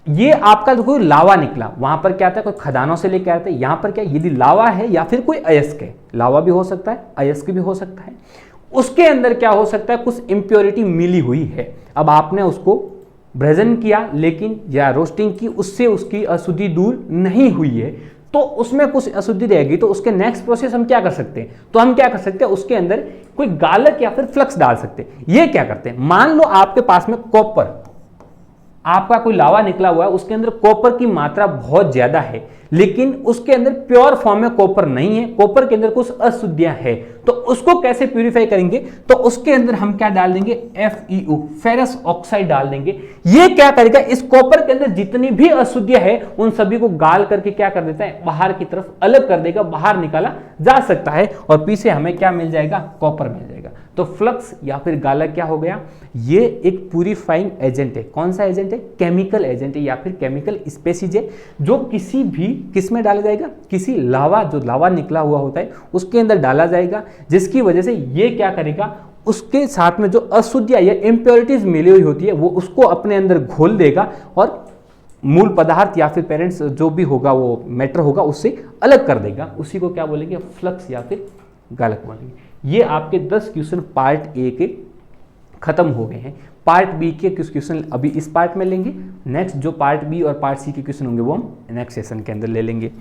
ये आपका जो कोई लावा निकला, वहां पर क्या आता है? कोई खदानों से लेके आता है। यहां पर क्या, यदि लावा है या फिर कोई अयस्क है, लावा भी हो सकता है, अयस्क भी हो सकता है, उसके अंदर क्या हो सकता है? कुछ इंप्योरिटी मिली हुई है। अब आपने उसको भ्रजन किया, लेकिन या रोस्टिंग की, उससे उसकी अशुद्धि दूर नहीं हुई है, तो उसमें कुछ अशुद्धि रहेगी। तो उसके नेक्स्ट प्रोसेस हम क्या कर सकते हैं? तो हम क्या कर सकते हैं? उसके अंदर कोई गालक या फिर फ्लक्स डाल सकते हैं। ये क्या करते हैं? मान लो आपके पास में कॉपर, आपका कोई लावा निकला हुआ है, उसके अंदर कॉपर की मात्रा बहुत ज्यादा है, लेकिन उसके अंदर प्योर फॉर्म में कॉपर नहीं है, कॉपर के अंदर कुछ अशुद्धियां है। तो उसको कैसे प्यूरिफाई करेंगे? तो उसके अंदर हम क्या डाल देंगे? FeO, फेरस ऑक्साइड डाल देंगे। ये क्या करेगा? इस कॉपर के अंदर जितनी भी अशुद्धियां है उन सभी को गाल करके क्या कर देता है? बाहर की तरफ अलग कर देगा, बाहर निकाला जा सकता है और पीछे हमें क्या मिल जाएगा? कॉपर मिल जाएगा। तो फ्लक्स या फिर गालक क्या हो गया? ये एक प्यूरिफाइंग एजेंट है। कौन सा एजेंट है? केमिकल एजेंट है या फिर केमिकल स्पेसीज है, जो किसी भी किस में डाला जाएगा? किसी लावा, जो लावा निकला हुआ होता है उसके अंदर डाला जाएगा, जिसकी वजह से ये क्या करेगा? उसके साथ में जो अशुद्धियां या इंप्योरिटीज मिली हुई होती है वो उसको अपने अंदर घोल देगा और मूल पदार्थ या फिर पेरेंट्स जो भी होगा, वो मैटर होगा, उससे अलग कर देगा। उसी को क्या बोलेंगे? फ्लक्स या फिर गालक बोलेंगे। ये आपके 10 क्वेश्चन पार्ट ए के खत्म हो गए हैं। पार्ट बी के कुछ क्वेश्चन अभी इस पार्ट में लेंगे, नेक्स्ट जो पार्ट बी और पार्ट सी के क्वेश्चन होंगे वो हम नेक्स्ट सेशन के अंदर ले लेंगे।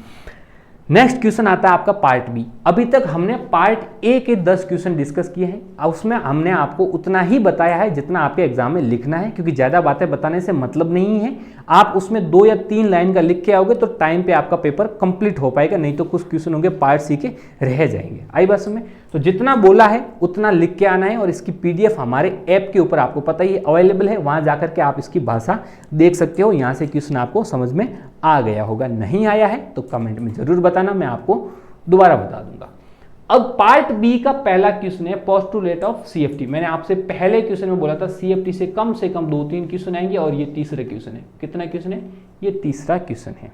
नेक्स्ट क्वेश्चन आता है आपका पार्ट बी। अभी तक हमने पार्ट ए के 10 क्वेश्चन डिस्कस किए हैं, और उसमें हमने आपको उतना ही बताया है जितना आपके एग्जाम में लिखना है, क्योंकि ज़्यादा बातें बताने से मतलब नहीं है। आप उसमें 2 या 3 लाइन का लिख के आओगे तो टाइम पे आपका पेपर कंप्लीट हो पाएगा, नहीं तो कुछ क्वेश्चन होंगे पार्ट सी के रह जाएंगे। आई बात समझ में? तो जितना बोला है उतना लिख के आना है, और इसकी पीडीएफ हमारे ऐप के ऊपर आपको पता ही अवेलेबल है, वहाँ जाकर के आप इसकी भाषा देख सकते हो। यहाँ से क्वेश्चन आपको समझ में आ गया होगा, नहीं आया है तो कमेंट में जरूर बताना, मैं आपको दोबारा बता दूंगा। अब पार्ट बी का पहला क्वेश्चन है पोस्टुलेट ऑफ सीएफटी। मैंने आपसे पहले क्वेश्चन में बोला था सीएफटी से कम 2-3 क्वेश्चन आएंगे, और ये तीसरा क्वेश्चन है। कितना क्वेश्चन है? ये तीसरा क्वेश्चन है।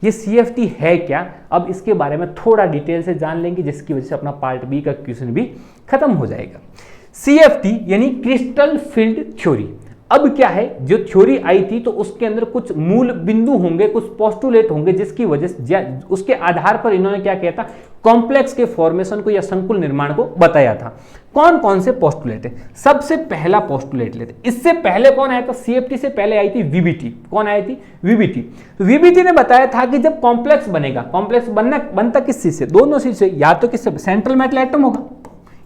ये सीएफटी है क्या, अब इसके बारे में थोड़ा डिटेल से जान लेंगे, जिसकी वजह से अपना पार्ट बी का क्वेश्चन भी खत्म हो जाएगा। सीएफटी यानी क्रिस्टल फील्ड थ्योरी। अब क्या है, जो थ्योरी आई थी तो उसके अंदर कुछ मूल बिंदु होंगे, कुछ पोस्टुलेट होंगे, जिसकी वजह से उसके आधार पर इन्होंने क्या किया था, कॉम्प्लेक्स के फॉर्मेशन को या संकुल निर्माण को बताया था। कौन कौन से पोस्टुलेट है? सबसे पहला पोस्टुलेट लेते, इससे पहले कौन आया था? सीएफटी से पहले आई थी वीबीटी। कौन आई थी? वीबीटी। तो वीबीटी ने बताया था कि जब कॉम्प्लेक्स बनेगा, कॉम्प्लेक्स बनता किस चीज से? दोनों चीज से, या तो किससे? सेंट्रल मेटल एटम होगा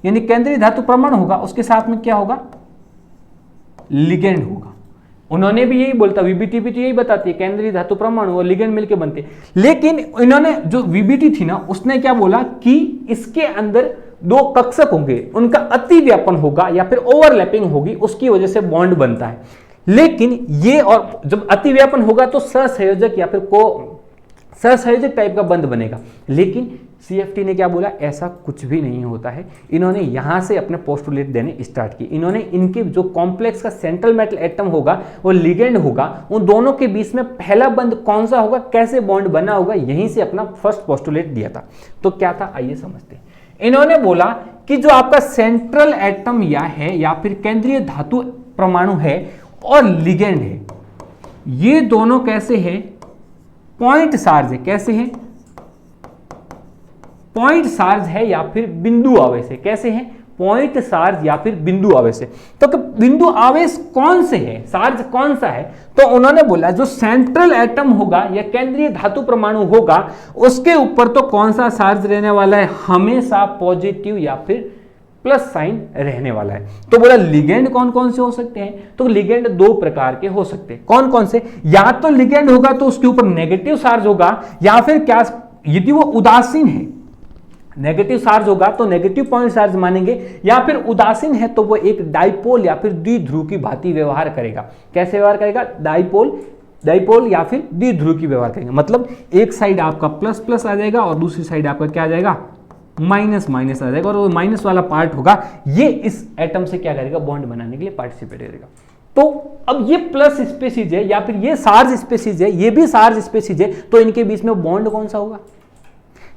यानी केंद्रीय धातु परमाणु होगा, उसके साथ में क्या होगा? लिगेंड होगा। उन्होंने भी यही बोलता, वीबीटी भी तो यही बताती है, केंद्रीय धातु परमाणु और लिगेंड मिलके बनते। लेकिन इन्होंने जो वीबीटी थी ना, उसने क्या बोला कि इसके अंदर 2 कक्षक होंगे, उनका अतिव्यापन होगा या फिर ओवरलैपिंग होगी, उसकी वजह से बॉन्ड बनता है। लेकिन ये, और जब अतिव्यापन होगा तो सहसंयोजक या फिर सहसंयोजक टाइप का बंध बनेगा। लेकिन सीएफटी ने क्या बोला? ऐसा कुछ भी नहीं होता है। इन्होंने यहां से अपने पोस्टुलेट देने स्टार्ट किए। इन्होंने इनके जो कॉम्प्लेक्स का सेंट्रल मेटल एटम होगा वो लिगेंड होगा, उन दोनों के बीच में पहला बंध कौन सा होगा, कैसे बॉन्ड बना होगा, यहीं से अपना फर्स्ट पोस्टुलेट दिया था। तो क्या था, आइए समझते हैं। इन्होंने बोला कि जो आपका सेंट्रल एटम या फिर केंद्रीय धातु परमाणु है और लिगेंड है, ये दोनों कैसे है? पॉइंट चार्ज है। कैसे है? पॉइंट चार्ज है या फिर बिंदु आवेश है। कैसे है? पॉइंट चार्ज या फिर बिंदु आवेश है। तो बिंदु आवेश कौन से है, चार्ज कौन सा है? तो उन्होंने बोला जो सेंट्रल एटम होगा या केंद्रीय धातु परमाणु होगा, उसके ऊपर तो कौन सा चार्ज रहने वाला है? हमेशा पॉजिटिव या फिर प्लस साइन रहने वाला है। तो बोला लिगेंड कौन कौन से हो सकते हैं? तो लिगेंड 2 प्रकार के हो सकते हैं। कौन कौन से? या तो लिगेंड होगा तो उसके ऊपर नेगेटिव चार्ज होगा, या फिर क्या, यदि वो उदासीन है, नेगेटिव चार्ज होगा तो नेगेटिव पॉइंट चार्ज मानेंगे, या फिर उदासीन है तो वो एक डाइपोल या फिर द्विध्रुव की भांति व्यवहार करेगा। कैसे व्यवहार करेगा? डाइपोल या फिर द्विध्रुव की व्यवहार करेंगे। मतलब एक साइड आपका प्लस प्लस आ जाएगा और दूसरी साइड आपका क्या आ जाएगा? माइनस माइनस आ जाएगा, और वो माइनस वाला पार्ट होगा, ये इस एटम से क्या करेगा? बॉन्ड बनाने के लिए पार्टिसिपेट करेगा। तो अब ये प्लस स्पेसीज है या फिर ये चार्ज स्पेसीज है, ये भी चार्ज स्पेसीज है, तो इनके बीच में बॉन्ड कौन सा होगा?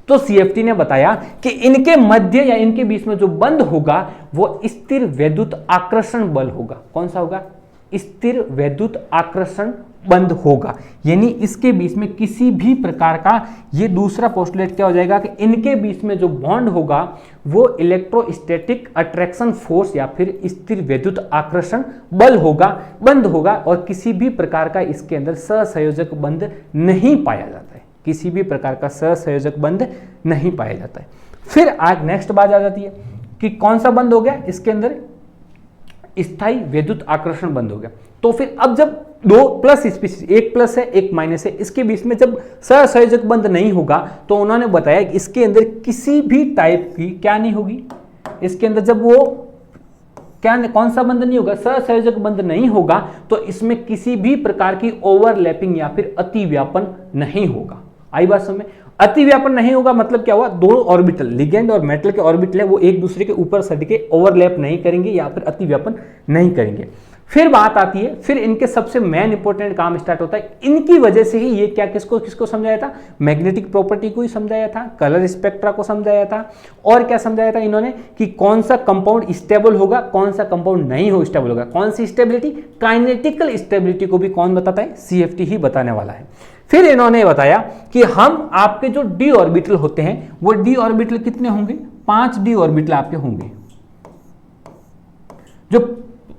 तो सीएफटी ने बताया कि इनके मध्य या इनके बीच में जो बंध होगा वो स्थिर वैद्युत आकर्षण बल होगा। कौन सा होगा? स्थिर वैद्युत आकर्षण बंध होगा। यानी इसके बीच में किसी भी प्रकार का, ये दूसरा पोस्टुलेट क्या हो जाएगा कि इनके बीच में जो बॉन्ड होगा वो इलेक्ट्रोस्टैटिक अट्रैक्शन फोर्स या फिर स्थिर वैद्युत आकर्षण बल होगा, बंध होगा, और किसी भी प्रकार का इसके अंदर सहसंयोजक बंध नहीं पाया जाता है। किसी भी प्रकार का सहसंयोजक बंध नहीं पाया जाता है। फिर आज नेक्स्ट बात आ जाती है कि कौन सा बंध हो गया? इसके अंदर स्थायी वैद्युत आकर्षण बंध हो गया। तो फिर अब जब 2 प्लस स्पीशीज, एक प्लस है एक माइनस है, इसके बीच में जब सहसंयोजक बंध नहीं होगा तो उन्होंने बताया कि इसके अंदर किसी भी टाइप की क्या नहीं होगी, इसके अंदर जब वो क्या, कौन सा बंध नहीं होगा? सहसंयोजक बंध नहीं होगा, तो इसमें किसी भी प्रकार की ओवरलैपिंग या फिर अतिव्यापन नहीं होगा। आई बात समझ में? अतिव्यापन नहीं होगा मतलब क्या हुआ? 2 ऑर्बिटल, लिगेंड और मेटल के ऑर्बिटल है, वो एक दूसरे के ऊपर सट के ओवरलैप नहीं करेंगे या फिर अतिव्यापन नहीं करेंगे। फिर बात आती है, फिर इनके सबसे मेन इंपॉर्टेंट काम स्टार्ट होता है। इनकी वजह से ही ये क्या, किसको समझाया था? मैग्नेटिक प्रॉपर्टी को ही समझाया था, कलर स्पेक्ट्रा को समझाया था, और क्या समझाया था इन्होंने कि कौन सा कंपाउंड स्टेबल होगा, कौन सा कंपाउंड नहीं हो स्टेबल होगा। कौन सी स्टेबिलिटी? काइनेटिकल स्टेबिलिटी को भी कौन बताता है? सीएफटी ही बताने वाला है। फिर इन्होंने बताया कि हम आपके जो डी ऑर्बिटल होते हैं वो डी ऑर्बिटल कितने होंगे? 5 डी ऑर्बिटल आपके होंगे। जो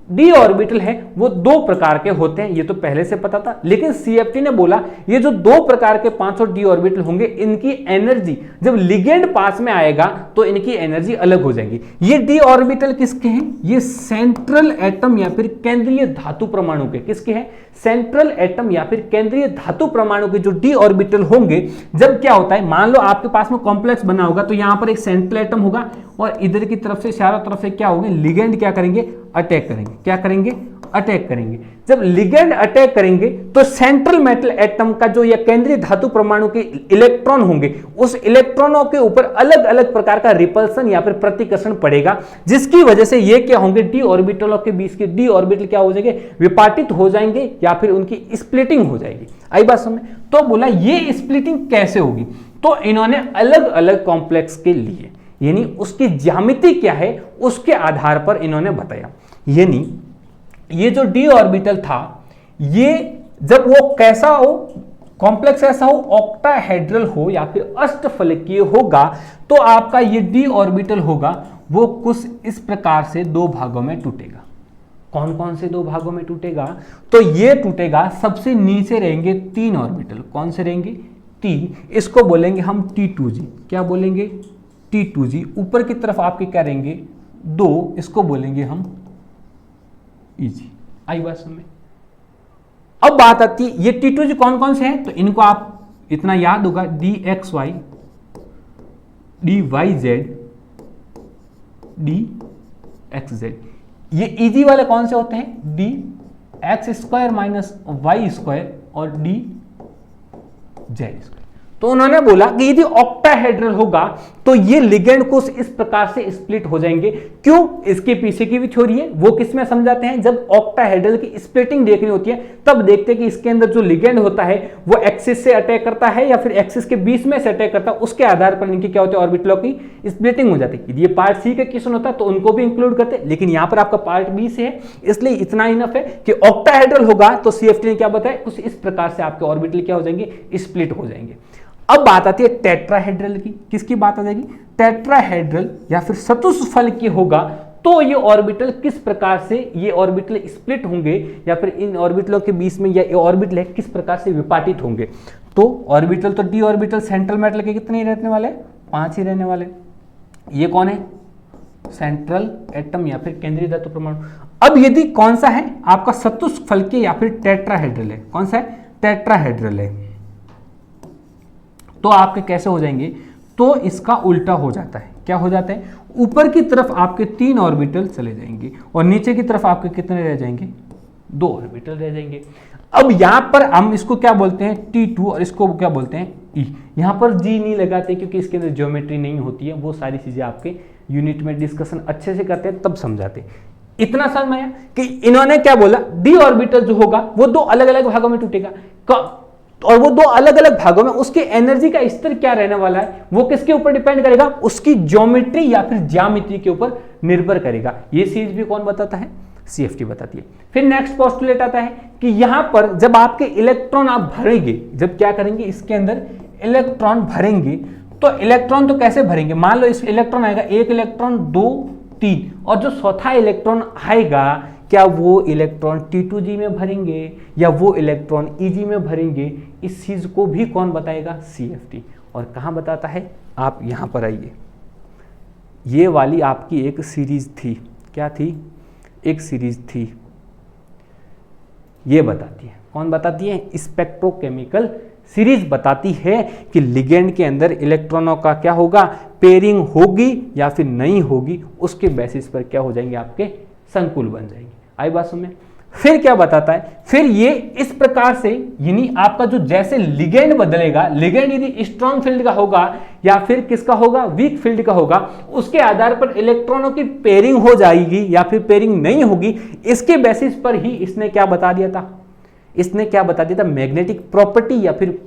डी ऑर्बिटल है वो दो प्रकार के होते हैं, ये तो पहले से पता था, लेकिन सीएफटी ने बोला ये जो दो प्रकार के 500 डी ऑर्बिटल होंगे इनकी एनर्जी जब लिगेंड पास में आएगा तो इनकी एनर्जी अलग हो जाएगी। ये डी ऑर्बिटल किसके हैं? ये सेंट्रल एटम या फिर केंद्रीय धातु परमाणु के, किसके हैं? सेंट्रल एटम या फिर केंद्रीय धातु परमाणु के जो डी ऑर्बिटल होंगे, जब क्या होता है, मान लो आपके पास में कॉम्प्लेक्स बना होगा तो यहां पर एक सेंट्रल एटम होगा और इधर की तरफ से चारों तरफ से क्या होंगे, लिगेंड क्या करेंगे, अटैक करेंगे। क्या करेंगे? अटैक करेंगे। जब लिगेंड अटैक करेंगे तो सेंट्रल मेटल एटम का जो या केंद्रीय धातु परमाणु के इलेक्ट्रॉन होंगे उस इलेक्ट्रॉनों के ऊपर अलग अलग प्रकार का रिपल्सन या फिर प्रतिकर्षण पड़ेगा, जिसकी वजह से ये क्या होंगे, डी ऑर्बिटलों के बीच के डी ऑर्बिटल क्या हो जाएंगे, विपाटित हो जाएंगे या फिर उनकी स्प्लिटिंग हो जाएगी। आई बात समझ? तो बोला ये स्प्लिटिंग कैसे होगी, तो इन्होंने अलग अलग कॉम्प्लेक्स के लिए यानी उसकी ज्यामिति क्या है उसके आधार पर इन्होंने बताया। यानी ये जो डी ऑर्बिटल था ये जब वो कैसा हो, कॉम्प्लेक्स ऐसा हो, ऑक्टाहेड्रल हो या फिर अष्टफलकीय होगा, तो आपका ये डी ऑर्बिटल होगा वो कुछ इस प्रकार से दो भागों में टूटेगा। कौन कौन से दो भागों में टूटेगा? तो ये टूटेगा, सबसे नीचे रहेंगे 3 ऑर्बिटल। कौन से रहेंगे? 3। इसको बोलेंगे हम T2G। क्या बोलेंगे? T2G। ऊपर की तरफ आपके क्या रहेंगे? 2। इसको बोलेंगे हम EG। आई बात समझ? अब बात आती है ये T2G कौन कौन से हैं, तो इनको आप इतना याद होगा, DXY, DYZ, DXZ। ये EG वाले कौन से होते हैं? DX² माइनस Y² और DZ²। तो उन्होंने बोला कि यदि ऑक्टाहेड्रल होगा तो ये लिगेंड को इस प्रकार से स्प्लिट हो जाएंगे। क्यों? इसके पीछे की भी थ्योरी है, वो किसमें समझाते हैं, जब ऑक्टाहेड्रल की स्प्लिटिंग देखनी होती है तब देखते हैं कि इसके अंदर जो लिगेंड होता है वो एक्सिस से अटैक करता है या फिर एक्सिस के बीच में से अटैक करता है, उसके आधार पर इनकी क्या होती है, ऑर्बिटलों की स्प्लिटिंग हो जाती है। यदि ये पार्ट सी का क्वेश्चन होता है तो उनको भी इंक्लूड करते, लेकिन यहाँ पर आपका पार्ट बी से है, इसलिए इतना इनफ है कि ऑक्टाहेड्रल होगा तो सीएफटी ने क्या बताया, कुछ इस प्रकार से आपके ऑर्बिटल क्या हो जाएंगे, स्प्लिट हो जाएंगे। अब बात आती है टेट्राहेड्रल की। किसकी बात आ जाएगी? टेट्राहेड्रल या फिर चतुष्फलकीय होगा तो ये ऑर्बिटल किस प्रकार से ये ऑर्बिटल स्प्लिट होंगे या फिर इन ऑर्बिटलों के बीच में या ये ऑर्बिटल है किस प्रकार से विपाटित होंगे। तो ऑर्बिटल तो डी ऑर्बिटल सेंट्रल मेटल के कितने ही रहने वाले? 5 ही रहने वाले। ये कौन है? सेंट्रल एटम या फिर केंद्रीय धातु परमाणु। अब यदि कौन सा है आपका चतुष्फलकीय या फिर टेट्राहेड्रल है, कौन सा है? टेट्राहेड्रल है, तो आपके कैसे हो जाएंगे, तो इसका उल्टा हो जाता है। क्या हो जाता है? ऊपर की तरफ आपके 3 ऑर्बिटल चले जाएंगे और नीचे की तरफ आपके कितने रह जाएंगे? 2 ऑर्बिटल रह जाएंगे। अब यहां पर हम इसको क्या बोलते हैं? T2 और इसको क्या बोलते हैं? E। यहां पर G नहीं लगाते क्योंकि इसके अंदर ज्योमेट्री नहीं होती है, वो सारी चीजें आपके यूनिट में डिस्कशन अच्छे से करते हैं तब समझाते हैं। इतना समझ में आया कि इन्होंने क्या बोला, डी ऑर्बिटल जो होगा वो 2 अलग अलग भागों में टूटेगा और वो 2 अलग अलग भागों में उसकी एनर्जी का स्तर क्या रहने वाला है वो किसके ऊपर डिपेंड करेगा? उसकी ज्योमेट्री या फिर ज्यामिति के ऊपर निर्भर करेगा। ये चीज भी कौन बताता है? सीएफटी बताती है। फिर नेक्स्ट पोस्टुलेट आता है कि यहां पर जब आपके इलेक्ट्रॉन आप भरेंगे, जब क्या करेंगे इसके अंदर इलेक्ट्रॉन भरेंगे, तो इलेक्ट्रॉन तो कैसे भरेंगे? मान लो इस इलेक्ट्रॉन आएगा, 1 इलेक्ट्रॉन 2 3 और जो चौथा इलेक्ट्रॉन आएगा क्या वो इलेक्ट्रॉन T2G में भरेंगे या वो इलेक्ट्रॉन EG में भरेंगे? इस चीज को भी कौन बताएगा? CFT। और कहां बताता है? आप यहां पर आइए, ये वाली आपकी एक सीरीज थी। क्या थी? एक सीरीज थी, ये बताती है। कौन बताती है? स्पेक्ट्रोकेमिकल सीरीज बताती है कि लिगेंड के अंदर इलेक्ट्रॉनों का क्या होगा, पेयरिंग होगी या फिर नहीं होगी, उसके बेसिस पर क्या हो जाएंगे, आपके संकुल बन जाएंगे। आई बात समझ में? फिर क्या बताता है? फिर ये इस प्रकार से यानी आपका जो जैसे लिगेंड बदलेगा, लिगेंड यदि स्ट्रॉन्ग फील्ड का होगा या फिर किसका होगा, वीक फील्ड का होगा, उसके आधार पर इलेक्ट्रॉनों की पेयरिंग हो जाएगी या फिर पेयरिंग नहीं होगी। इसके बेसिस पर ही इसने क्या बता दिया था, इसने क्या बता दिया था, मैग्नेटिक प्रॉपर्टी या फिर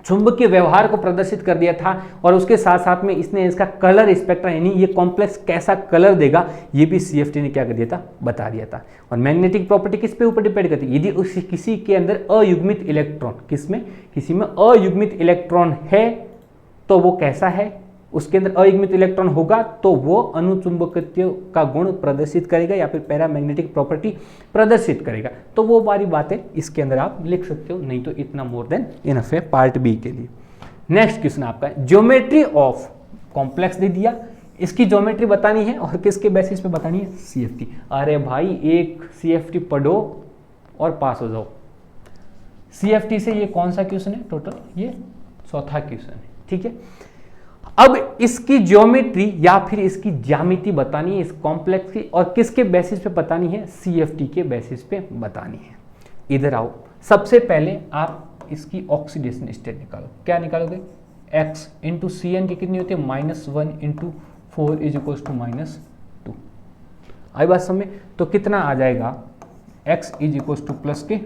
चुंबकीय व्यवहार को प्रदर्शित कर दिया था। और उसके साथ साथ में इसने इसका कलर स्पेक्ट्रम यानी ये कॉम्प्लेक्स कैसा कलर देगा ये भी सीएफटी ने क्या कर दिया था, बता दिया था। और मैग्नेटिक प्रॉपर्टी किस पे ऊपर डिपेंड करती है, यदि उस किसी के अंदर अयुग्मित इलेक्ट्रॉन, किसमें, किसी में अयुग्मित इलेक्ट्रॉन है तो वो कैसा है, उसके अंदर अयुग्मित इलेक्ट्रॉन होगा तो वो अनुचुंबकत्व का गुण प्रदर्शित करेगा या फिर पैरामैग्नेटिक प्रॉपर्टी प्रदर्शित करेगा। तो वो बारी बातें इसके अंदर आप लिख सकते हो, नहीं तो इतना मोर देन इनफ है पार्ट बी के लिए। नेक्स्ट क्वेश्चन आपका ज्योमेट्री ऑफ कॉम्प्लेक्स दे दिया, इसकी ज्योमेट्री बतानी है और किसके बेसिस पे बतानी है, सीएफटी। अरे भाई एक सीएफटी पढ़ो और पास हो जाओ। सीएफटी से ये कौन सा क्वेश्चन है टोटल, ये चौथा क्वेश्चन है, ठीक है। अब इसकी ज्योमेट्री या फिर इसकी ज्यामिति बतानी है इस कॉम्प्लेक्स की, और किसके बेसिस पे बतानी है, सीएफटी के बेसिस पे बतानी है। इधर आओ, सबसे पहले आप इसकी ऑक्सीडेशन स्टेट निकालो। क्या निकालोगे, x इंटू सी एन की कितनी होती है, -1 इंटू 4 इज इक्वल टू -2। आई बात समझ में, तो कितना आ जाएगा, x is equal to plus के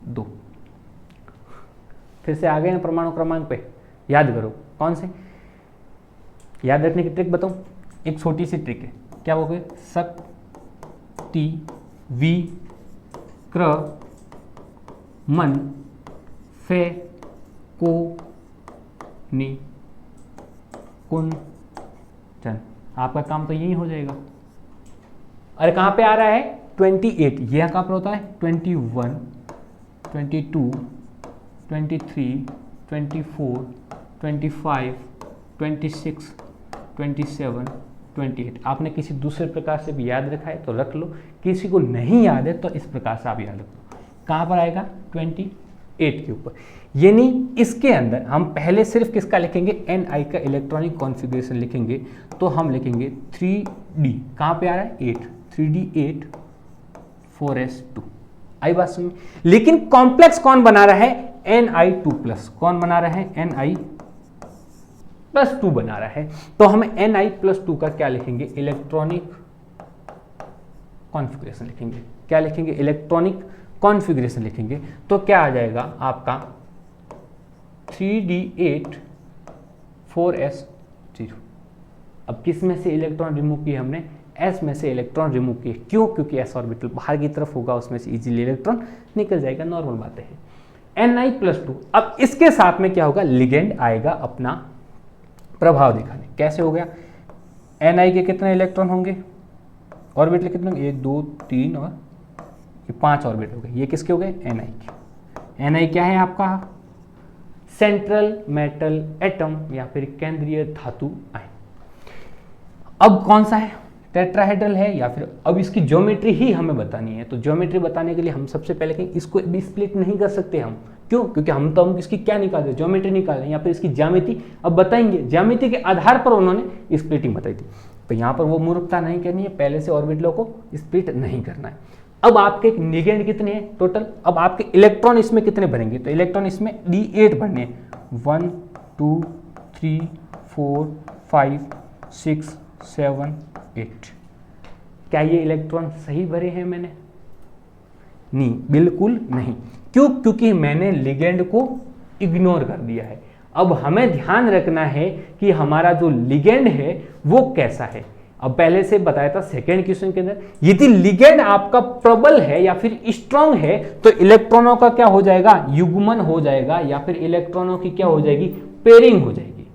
2। फिर से आ गए ना परमाणु क्रमांक पे, याद करो कौन से, याद रखने की ट्रिक बताऊं, एक छोटी सी ट्रिक है। क्या बोलोगे, शक्ति विक्रमण फे को नि कुंचन। आपका काम तो यही हो जाएगा। अरे कहां पे आ रहा है, 28, यह कहां पर होता है, 21, 22, 23, 24, 25, 26, 27, 28। आपने किसी दूसरे प्रकार से भी याद रखा है तो रख लो, किसी को नहीं याद है तो इस प्रकार से आप याद रख लो। कहां पर आएगा, 28 के ऊपर। यानी इसके अंदर हम पहले सिर्फ किसका लिखेंगे, Ni का इलेक्ट्रॉनिक कॉन्फ़िगरेशन लिखेंगे, तो हम लिखेंगे 3D। कहां पे आ रहा है, 8, 3D 8 4s2। आई बात समझ। लेकिन कॉम्प्लेक्स कौन बना रहा है, Ni2+। कौन बना रहा है, Ni+2 बना रहा है। तो हम Ni+2 का क्या लिखेंगे, इलेक्ट्रॉनिक कॉन्फ़िगरेशन लिखेंगे। क्या लिखेंगे, इलेक्ट्रॉनिक कॉन्फ़िगरेशन लिखेंगे। तो क्या आ जाएगा आपका 3D8 4s0। अब किस में से इलेक्ट्रॉन रिमूव किए हमने, s में से इलेक्ट्रॉन रिमूव किए। क्यों, क्योंकि s ऑर्बिटल बाहर की तरफ होगा, उसमें से इजीली इलेक्ट्रॉन निकल जाएगा, नॉर्मल बात है। Ni+2। अब इसके साथ में क्या होगा, लिगेंड आएगा अपना प्रभाव दिखाने। कैसे हो गया, Ni के कितने इलेक्ट्रॉन होंगे, ऑर्बिटल कितने होंगे, 1 2 3 और ये 5 ऑर्बिटल हो गए। ये किसके हो गए, Ni के। Ni क्या है आपका, सेंट्रल मेटल एटम या फिर केंद्रीय धातु आयन। अब कौन सा है, टेट्राहेड्रल है या फिर, अब इसकी ज्योमेट्री ही हमें बतानी है। तो ज्योमेट्री बताने के लिए हम सबसे पहले कहें इसको भी स्प्लिट नहीं कर सकते हम। क्यों, क्योंकि हम इसकी क्या निकाल रहे, ज्योमेट्री निकाल रहे हैं, या फिर इसकी ज्यामिति अब बताएंगे। ज्यामिति के आधार पर उन्होंने स्प्लिटिंग बताई थी, तो यहाँ पर वो मूर्खता नहीं करनी है, पहले से ऑर्बिटलों को स्प्लिट नहीं करना है। अब आपके लिगेंड कितने हैं टोटल, अब आपके इलेक्ट्रॉन इसमें कितने भरेंगे, तो इलेक्ट्रॉन इसमें D8 भरने हैं, 1 2 3 4 5 6 7 8। क्या ये इलेक्ट्रॉन सही भरे हैं मैंने, नहीं, बिल्कुल नहीं। क्यों, क्योंकि मैंने लिगेंड को इग्नोर कर दिया है। अब हमें ध्यान रखना है कि हमारा जो लिगेंड है वो कैसा है। अब पहले से बताया था सेकेंड क्वेश्चन के अंदर, यदि लिगेंड आपका प्रबल है या फिर स्ट्रांग है तो इलेक्ट्रॉनों का क्या हो जाएगा, युग्मन हो जाएगा, या फिर इलेक्ट्रॉनों की क्या हो जाएगी, पेयरिंग हो जाएगी।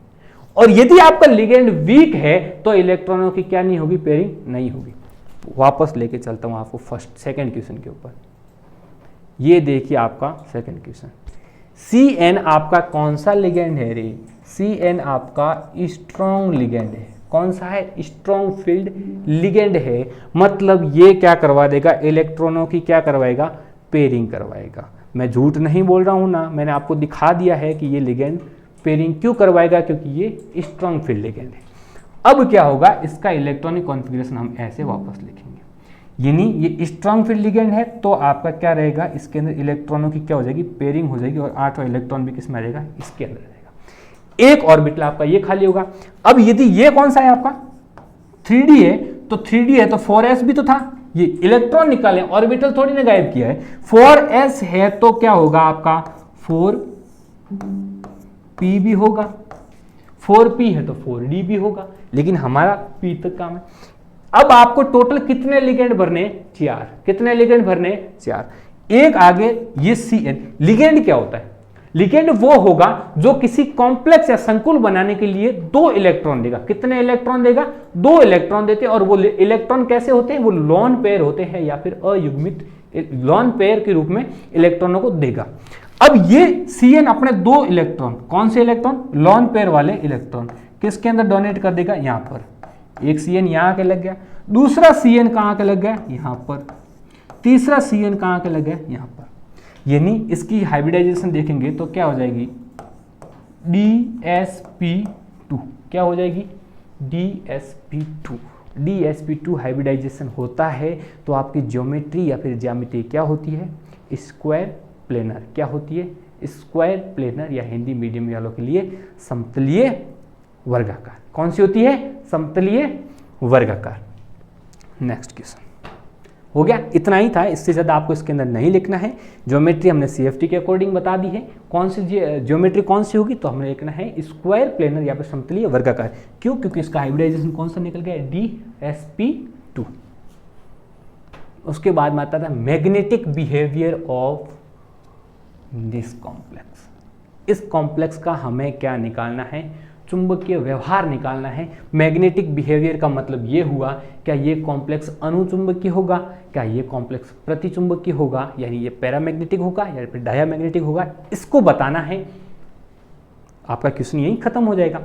और यदि आपका लिगेंड वीक है तो इलेक्ट्रॉनों की क्या नहीं होगी, पेयरिंग नहीं होगी। वापस लेके चलता हूं आपको सेकेंड क्वेश्चन के ऊपर। ये देखिए आपका सेकेंड क्वेश्चन, Cn आपका कौन सा लिगेंड है रे, Cn आपका स्ट्रॉन्ग लिगेंड है। कौन सा है, स्ट्रॉन्ग फील्ड लिगेंड है। मतलब ये क्या करवा देगा, इलेक्ट्रॉनों की क्या करवाएगा, पेयरिंग करवाएगा। मैं झूठ नहीं बोल रहा हूं ना, मैंने आपको दिखा दिया है कि ये लिगेंड पेयरिंग क्यों करवाएगा, क्योंकि ये स्ट्रॉन्ग फील्ड लिगेंड है। अब क्या होगा, इसका इलेक्ट्रॉनिक कॉन्फ़िगरेशन हम ऐसे वापस लिखेंगे, यानी ये स्ट्रॉन्ग फील्ड लिगेंड है तो आपका क्या रहेगा, इसके अंदर इलेक्ट्रॉनों की क्या हो जाएगी, पेयरिंग हो जाएगी, और 8वां इलेक्ट्रॉन भी किस में आ जाएगा, इसके अंदर रहेगा। एक ऑर्बिटल आपका ये खाली होगा। अब यदि ये कौन सा है आपका 3D है, तो 3D है तो 4s भी तो था, ये इलेक्ट्रॉन निकाले, ऑर्बिटल थोड़ी ना गायब किया है। 4s है तो क्या होगा आपका 4p भी होगा, 4p है तो 4d भी होगा, लेकिन हमारा p तक काम है। अब आपको टोटल कितने लिगेंड भरने, 4। कितने लिगेंड भरने, 4। एक आगे ये Cn, लिगेंड क्या होता है, लिगेंड वो होगा जो किसी कॉम्प्लेक्स या संकुल बनाने के लिए 2 इलेक्ट्रॉन देगा। कितने इलेक्ट्रॉन देगा? 2 इलेक्ट्रॉन देते हैं। और वो इलेक्ट्रॉन कैसे होते हैं? वो लोन पेयर होते हैं या फिर अयुग्मित लोन पेयर के रूप में इलेक्ट्रॉनों को देगा। अब ये Cn अपने 2 इलेक्ट्रॉन, कौन से इलेक्ट्रॉन? लोन पेयर वाले इलेक्ट्रॉन किसके अंदर डोनेट कर देगा? यहां पर। एक Cn यहां के लग गया, दूसरा Cn कहां के लग गया? यहां पर, तीसरा Cn कहां के लग गया? यहां पर। यानी इसकी हाइब्रिडाइजेशन देखेंगे तो क्या हो जाएगी? DsP2। क्या हो जाएगी? DsP2। DsP2 हाइब्रिडाइजेशन होता है तो आपकी ज्योमेट्री या फिर ज्यामिति क्या होती है? Square planar. क्या होती है? स्क्वायर प्लेनर, या हिंदी मीडियम वालों के लिए समतलीय वर्गाकार। कौन सी होती है? समतलीय वर्गाकार। नेक्स्ट क्वेश्चन हो गया। इतना ही था, इससे ज़्यादा आपको इसके अंदर नहीं लिखना है। ज्योमेट्री हमने CFT के अकॉर्डिंग बता दी है। कौन सी ज्योमेट्री कौन सी होगी? तो हमें लिखना है स्क्वायर प्लेनर या फिर समतलीय वर्गाकार। क्यों? क्योंकि इसका हाइब्रिडाइजेशन कौन सा निकल गया? DsP2। उसके बाद में आता था magnetic behaviour of this complex. इस कॉम्प्लेक्स का हमें क्या निकालना है? चुंबकीय व्यवहार निकालना है। मैग्नेटिक बिहेवियर का मतलब ये हुआ, क्या ये कॉम्प्लेक्स अनुचुंबकीय होगा, क्या ये कॉम्प्लेक्स प्रतिचुंबकीय होगा, यानी ये पैरामैग्नेटिक होगा या फिर डायामैग्नेटिक होगा, इसको बताना है। आपका क्वेश्चन यही खत्म हो जाएगा।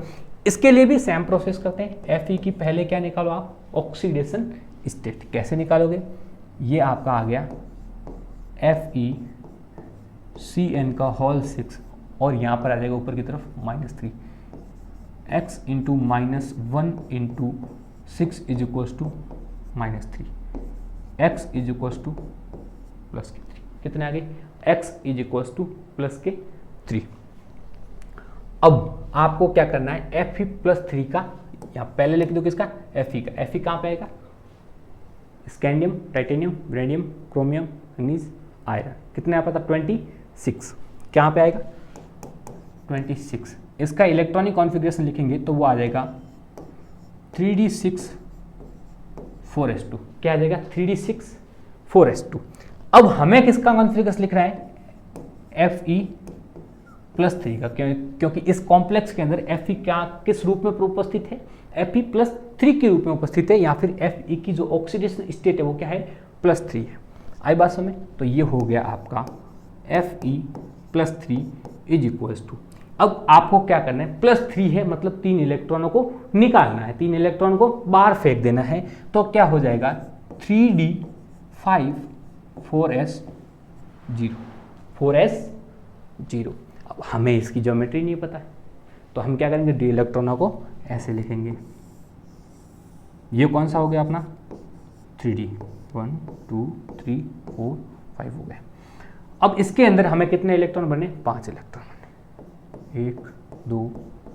इसके लिए भी सेम प्रोसेस करते हैं। Fe की पहले क्या निकालो आप? Oxidation state. कैसे निकालोगे? ये आपका आ गया FeCN का होल 6 और यहाँ पर आ जाएगा ऊपर की तरफ -3 x into -1 into 6 is equals to -3 x is equals to plus के 3। कितने आ गए? x is equals to plus के 3। अब आपको क्या करना है? Fe+3 का, यहाँ पहले लिख दो किसका? Fe का। Fe कहाँ पे आएगा? Scandium, titanium, vanadium, chromium, manganese, iron. कितने आप पता? 26। कहाँ पे आएगा? 26। इसका इलेक्ट्रॉनिक कॉन्फ़िगरेशन लिखेंगे तो वो आ जाएगा 3d6 4s2। क्या आ जाएगा? 3d6 4s2। अब हमें किसका कॉन्फ़िगरेशन लिख रहा है? Fe+3 का, क्योंकि इस कॉम्प्लेक्स के अंदर Fe क्या किस रूप में उपस्थित है? Fe+3 के रूप में उपस्थित है, या फिर Fe की जो ऑक्सीडेशन स्टेट है वो क्या है? +3 है। आई बात समझ? तो ये हो गया आपका Fe+3 इज इक्वल्स टू, अब आपको क्या करना है? +3 है मतलब 3 इलेक्ट्रॉनों को निकालना है, 3 इलेक्ट्रॉन को बाहर फेंक देना है। तो क्या हो जाएगा? 3d5 4s0 4s0। अब हमें इसकी ज्योमेट्री नहीं पता है तो हम क्या करेंगे? डी इलेक्ट्रॉनों को ऐसे लिखेंगे। ये कौन सा हो गया अपना? 3d 1 2 3 4 5 हो गया। अब इसके अंदर हमें कितने इलेक्ट्रॉन बने? 5 इलेक्ट्रॉन बने। 1 2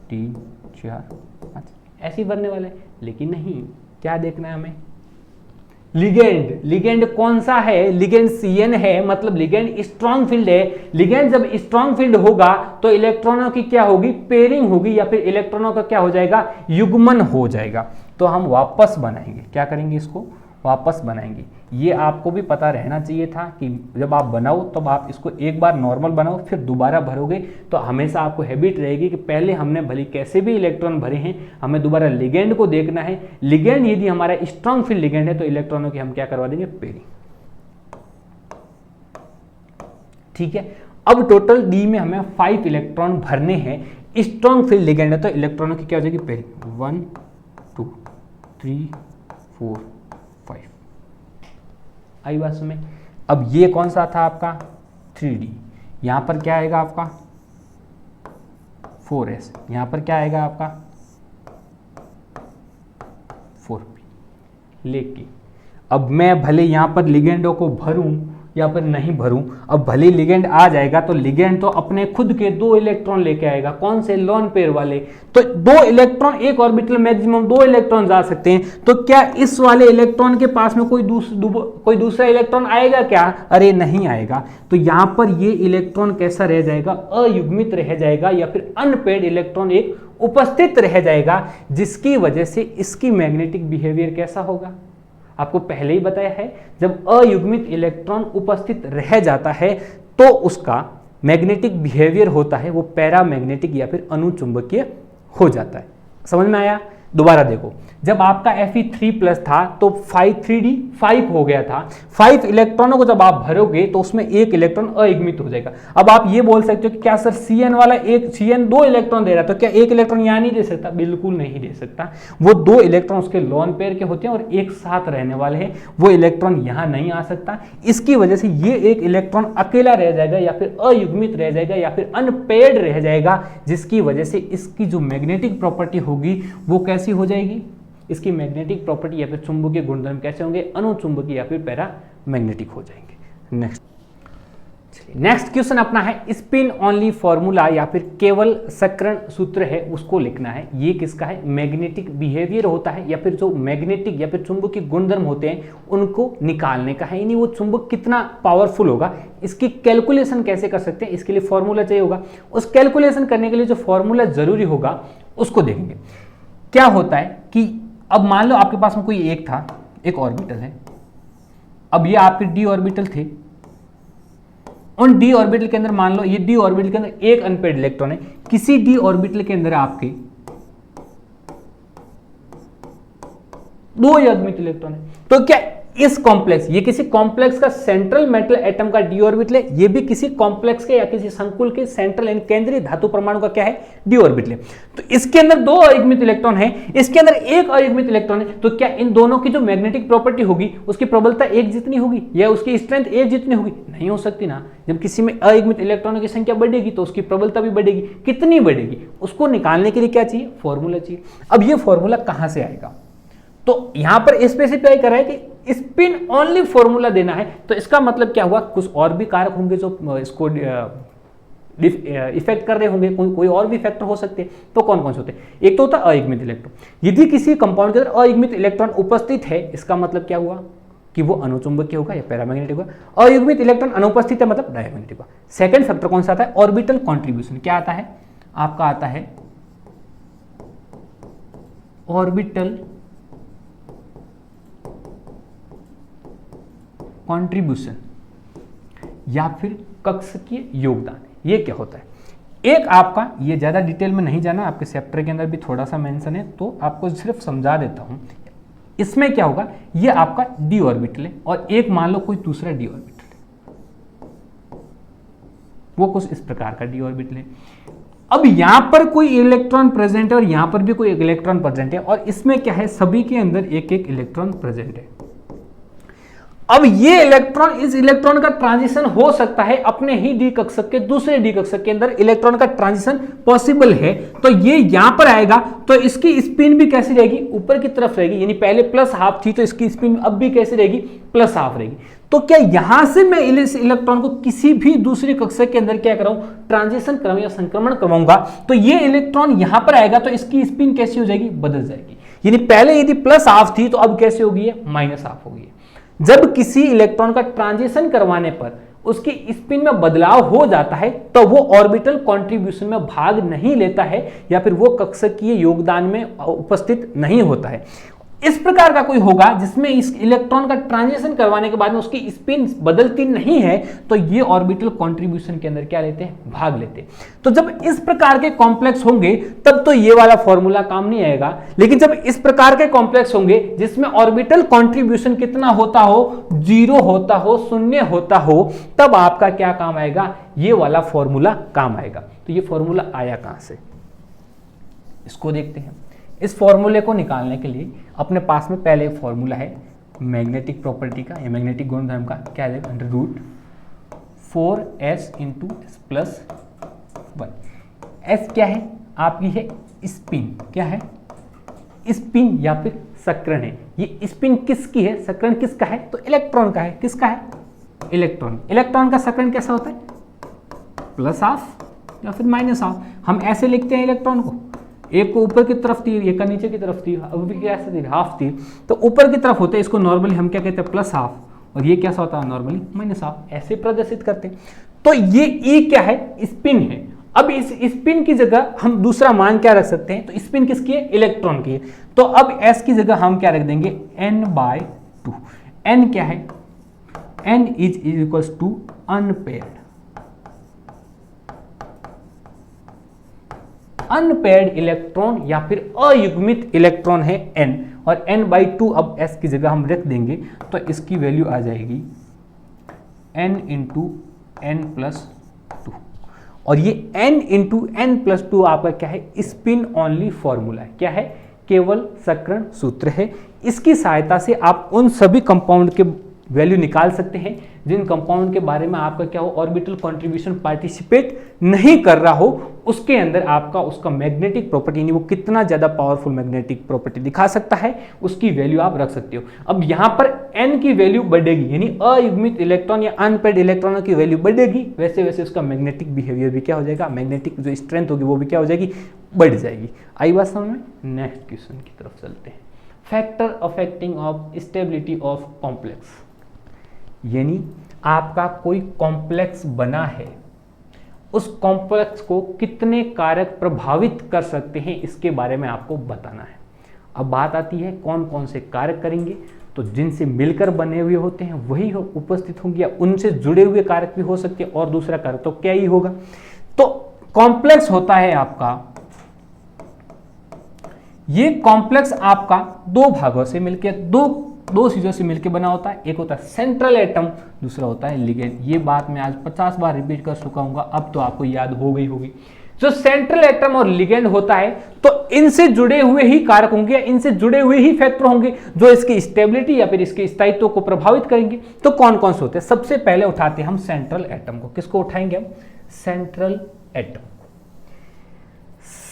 3 4 5 ऐसे ही बनने वाले। लेकिन नहीं, क्या देखना है हमें? लिगेंड। लिगेंड कौन सा है? लिगेंड Cn है, मतलब लिगेंड स्ट्रॉन्ग फील्ड है। लिगेंड जब स्ट्रॉन्ग फील्ड होगा तो इलेक्ट्रॉनों की क्या होगी? पेयरिंग होगी, या फिर इलेक्ट्रॉनों का क्या हो जाएगा? युग्मन हो जाएगा। तो हम वापस बनाएंगे, क्या करेंगे? इसको वापस बनाएंगे। ये आपको भी पता रहना चाहिए था कि जब आप बनाओ तब आप इसको एक बार नॉर्मल बनाओ, फिर दोबारा भरोगे तो हमेशा आपको हैबिट रहेगी कि पहले हमने भले कैसे भी इलेक्ट्रॉन भरे हैं, हमें दोबारा लिगेंड को देखना है। लिगेंड यदि हमारा स्ट्रॉन्ग फील्ड लिगेंड है तो इलेक्ट्रॉनों की हम क्या करवा देंगे? पेयरिंग। ठीक है। अब टोटल डी में हमें 5 इलेक्ट्रॉन भरने हैं। स्ट्रॉन्ग फील्ड लिगेंड है तो इलेक्ट्रॉनों की क्या हो जाएगी? पेयरिंग। 1 2 3 4 5। आई बात समझ? अब ये कौन सा था आपका? 3d। यहां पर क्या आएगा आपका? 4s। यहां पर क्या आएगा आपका? 4p। लेकिन अब मैं भले यहां पर लिगेंडों को भरूं या फिर नहीं भरूं, अब भले लिगेंड आ जाएगा तो लिगेंड तो अपने खुद के 2 इलेक्ट्रॉन लेके आएगा। कौन से? लोन पेयर वाले। तो 2 इलेक्ट्रॉन, एक ऑर्बिटल मैक्सिमम 2 इलेक्ट्रॉन जा सकते हैं। तो क्या इस वाले इलेक्ट्रॉन के पास में कोई दूसरा इलेक्ट्रॉन आएगा क्या? अरे नहीं आएगा। तो यहां पर ये इलेक्ट्रॉन कैसा रह जाएगा? अयुग्मित रह जाएगा, या फिर अनपेयर्ड इलेक्ट्रॉन एक उपस्थित रह जाएगा, जिसकी वजह से इसकी मैग्नेटिक बिहेवियर कैसा होगा? आपको पहले ही बताया है, जब अयुग्मित इलेक्ट्रॉन उपस्थित रह जाता है तो उसका मैग्नेटिक बिहेवियर होता है वो पैरामैग्नेटिक या फिर अनुचुंबकीय हो जाता है। समझ में आया? दोबारा देखो, जब आपका Fe3+ था तो 5 हो गया था। 5 इलेक्ट्रॉनों को जब आप भरोगे तो उसमें एक इलेक्ट्रॉन अयुग्मित हो जाएगा। अब आप ये बोल सकते हो कि क्या सर Cn वाला Cn 2 इलेक्ट्रॉन दे रहा है तो क्या एक इलेक्ट्रॉन यहाँ नहीं दे सकता? बिल्कुल नहीं दे सकता। वो 2 इलेक्ट्रॉन उसके लोन पेयर के होते हैं और एक साथ रहने वाले हैं, वो इलेक्ट्रॉन यहाँ नहीं आ सकता। इसकी वजह से ये एक इलेक्ट्रॉन अकेला रह जाएगा या फिर अयुग्मित रह जाएगा या फिर अनपेयर्ड रह जाएगा, जिसकी वजह से इसकी जो मैग्नेटिक प्रॉपर्टी होगी वो कैसी हो जाएगी? इसकी मैग्नेटिक प्रॉपर्टी या फिर चुंबकीय गुणधर्म कैसे होंगे? अनुचुंबकीय या फिर पैरामैग्नेटिक हो जाएंगे। नेक्स्ट क्वेश्चन अपना है स्पिन ओनली फॉर्मूला या फिर केवल सकरण सूत्र है, उसको लिखना है। ये किसका है? मैग्नेटिक बिहेवियर होता है या फिर जो मैग्नेटिक या फिर चुंबकीय गुणधर्म होते हैं उनको निकालने का है, यानी वो चुंबक कितना पावरफुल होगा, इसकी कैलकुलेशन कैसे कर सकते हैं, इसके लिए फॉर्मूला चाहिए होगा। उस कैलकुलेशन करने के लिए जो फॉर्मूला जरूरी होगा उसको देखेंगे। क्या होता है कि अब मान लो आपके पास में कोई एक था, एक ऑर्बिटल है, अब ये आपके डी ऑर्बिटल थे, उन डी ऑर्बिटल के अंदर मान लो ये डी ऑर्बिटल के अंदर एक अनपेयर्ड इलेक्ट्रॉन है, किसी डी ऑर्बिटल के अंदर आपके 2 अयुग्मित इलेक्ट्रॉन है, तो क्या इस कॉम्प्लेक्स, ये किसी कॉम्प्लेक्स का सेंट्रल मेटल एटम का डी ऑर्बिटल है, ये भी किसी कॉम्प्लेक्स के या किसी संकुल के सेंट्रल यानी केंद्रीय धातु परमाणु का क्या है? डी ऑर्बिटल है। तो इसके अंदर 2 अयुग्मित इलेक्ट्रॉन है, इसके अंदर एक अयुग्मित इलेक्ट्रॉन है, तो क्या इन दोनों की जो मैग्नेटिक प्रॉपर्टी होगी उसकी प्रबलता एक जितनी होगी या उसकी स्ट्रेंथ एक जितनी होगी? नहीं हो सकती ना। जब किसी में अयुग्मित इलेक्ट्रॉनों की संख्या बढ़ेगी तो उसकी प्रबलता भी बढ़ेगी। कितनी बढ़ेगी? उसको निकालने के लिए क्या चाहिए? फॉर्मूला चाहिए। अब ये फॉर्मूला कहां से आएगा? तो यहां पर स्पेसिफाई कर रहा है कि स्पिन ओनली फॉर्मूला देना है, तो इसका मतलब क्या हुआ? कुछ और भी कारक होंगे जो इसको इफेक्ट कर रहे होंगे, कोई और भी फैक्टर हो सकते हैं। तो कौन कौन से होते हैं? एक तो होता है अयुग्मित इलेक्ट्रॉन। यदि किसी कंपाउंड के अंदर अयुग्मित इलेक्ट्रॉन उपस्थित है, इसका मतलब क्या हुआ कि वो अनुचुंबकीय होगा या पैरामैग्नेटिक होगा। अयुग्मित इलेक्ट्रॉन अनुपस्थित है मतलब डायमैग्नेटिक होगा। सेकंड फैक्टर कौन सा आता है? Orbital contribution. क्या आता है? आपका आता है ऑर्बिटल कंट्रीब्यूशन या फिर कक्षकीय योगदान। ये क्या होता है? एक आपका, ये ज्यादा डिटेल में नहीं जाना, आपके चैप्टर के अंदर भी थोड़ा सा मेंशन है तो आपको सिर्फ समझा देता हूं। इसमें क्या होगा? ये आपका डी ऑर्बिटल है और एक मान लो कोई दूसरा डी ऑर्बिटल है, वो कुछ इस प्रकार का डी ऑर्बिटल है। अब यहां पर कोई इलेक्ट्रॉन प्रेजेंट है और यहां पर भी कोई इलेक्ट्रॉन प्रेजेंट है और इसमें क्या है? सभी के अंदर एक एक इलेक्ट्रॉन प्रेजेंट है। अब ये इलेक्ट्रॉन, इस इलेक्ट्रॉन का ट्रांजिशन हो सकता है अपने ही डी कक्षक के दूसरे डी कक्षक के अंदर, इलेक्ट्रॉन का ट्रांजिशन पॉसिबल है। तो ये यहां पर आएगा तो इसकी स्पिन भी कैसी रहेगी? ऊपर की तरफ रहेगी, यानी पहले +½ थी तो इसकी स्पिन अब भी कैसी रहेगी? +½ रहेगी। तो क्या यहां से मैं इस इलेक्ट्रॉन को किसी भी दूसरे कक्षक के अंदर क्या कराऊं? ट्रांजिशन कराऊं या संक्रमण करवाऊंगा, तो ये इलेक्ट्रॉन यहां पर आएगा तो इसकी स्पिन कैसी हो जाएगी? बदल जाएगी। यानी पहले यदि +½ थी तो अब कैसे होगी? ये -½ होगी। जब किसी इलेक्ट्रॉन का ट्रांजिशन करवाने पर उसकी स्पिन में बदलाव हो जाता है तो वो ऑर्बिटल कंट्रीब्यूशन में भाग नहीं लेता है या फिर वो कक्षकीय योगदान में उपस्थित नहीं होता है। इस प्रकार का कोई होगा जिसमें इस इलेक्ट्रॉन का ट्रांजिशन करवाने के बाद में उसकी स्पिन बदलती नहीं है, तो ये ऑर्बिटल कंट्रीब्यूशन के अंदर क्या लेते हैं? भाग लेते हैं। तो जब इस प्रकार के कॉम्प्लेक्स होंगे तब तो ये वाला फॉर्मूला काम नहीं आएगा, लेकिन जब इस प्रकार के कॉम्प्लेक्स होंगे जिसमें ऑर्बिटल कंट्रीब्यूशन कितना होता हो? 0 होता हो, 0 होता हो, तब आपका क्या काम आएगा? ये वाला फॉर्मूला काम आएगा। तो ये फॉर्मूला आया कहां से, इसको देखते हैं। इस फॉर्मूले को निकालने के लिए अपने पास में पहले एक फॉर्मूला है मैग्नेटिक प्रॉपर्टी का या मैग्नेटिक गुणधर्म का। क्या है? √4s × s+1। s क्या है? आपकी है स्पिन। क्या है? स्पिन या फिर सकरण है। ये स्पिन किसकी है? सकरण किसका है? तो इलेक्ट्रॉन का है। किसका है? इलेक्ट्रॉन। इलेक्ट्रॉन का सकरण कैसा होता है? +½ या फिर -½ हम ऐसे लिखते हैं इलेक्ट्रॉन को, एक को ऊपर की तरफ तीर, एक का नीचे की तरफ तीर, अब भी कैसे तीर? ½ तीर। तो ऊपर की तरफ होते हैं, इसको नॉर्मली हम क्या कहते हैं? +½ और ये कैसा होता है? नॉर्मली -½ ऐसे प्रदर्शित करते हैं। तो ये E क्या है? स्पिन है। अब इस स्पिन की जगह हम दूसरा मान क्या रख सकते हैं? तो स्पिन किसकी है? इलेक्ट्रॉन की है। तो अब S की जगह हम क्या रख देंगे? n/2। n क्या है? n = unpaired. अनपेयर्ड इलेक्ट्रॉन या फिर अयुग्मित इलेक्ट्रॉन है n, और n/2 अब s की जगह हम रख देंगे तो इसकी वैल्यू आ जाएगी n × n+2, और ये n × n+2 आपका क्या है, स्पिन ऑनली फॉर्मूला है। क्या है, केवल सकरण सूत्र है। इसकी सहायता से आप उन सभी कंपाउंड के वैल्यू निकाल सकते हैं जिन कंपाउंड के बारे में आपका क्या हो, ऑर्बिटल कंट्रीब्यूशन पार्टिसिपेट नहीं कर रहा हो, उसके अंदर आपका उसका मैग्नेटिक प्रॉपर्टी यानी वो कितना ज्यादा पावरफुल मैग्नेटिक प्रॉपर्टी दिखा सकता है, उसकी वैल्यू आप रख सकते हो। अब यहां पर n की वैल्यू बढ़ेगी, यानी अयुग्मित इलेक्ट्रॉन या अनपेयर्ड इलेक्ट्रॉनों की वैल्यू बढ़ेगी, वैसे वैसे उसका मैग्नेटिक बिहेवियर भी क्या हो जाएगा, मैग्नेटिक जो स्ट्रेंथ होगी वो भी क्या हो जाएगी, बढ़ जाएगी। आई बात समझ में? नेक्स्ट क्वेश्चन की तरफ चलते हैं। Factor affecting of stability of complex, यानी आपका कोई कॉम्प्लेक्स बना है, उस कॉम्प्लेक्स को कितने कारक प्रभावित कर सकते हैं, इसके बारे में आपको बताना है। अब बात आती है कौन कौन से कारक करेंगे, तो जिनसे मिलकर बने हुए होते हैं वही उपस्थित होंगे, या उनसे जुड़े हुए कारक भी हो सकते हैं, और दूसरा कारक तो क्या ही होगा। तो कॉम्प्लेक्स होता है आपका, ये कॉम्प्लेक्स आपका दो भागों से मिलकर दो चीजों से मिलकर बना होता है। एक होता है सेंट्रल एटम, दूसरा होता है लिगेंड। ये बात मैं आज 50 बार रिपीट कर चुका हूं, अब तो आपको याद हो गई होगी। जो सेंट्रल एटम और लिगेंड होता है, तो इनसे जुड़े हुए ही कारक होंगे, इनसे जुड़े हुए ही फैक्टर होंगे जो इसकी स्टेबिलिटी या फिर इसके स्थायित्व को प्रभावित करेंगे। तो कौन कौन से होते हैं? सबसे पहले उठाते हैं हम सेंट्रल एटम को। किसको उठाएंगे हम? Central atom.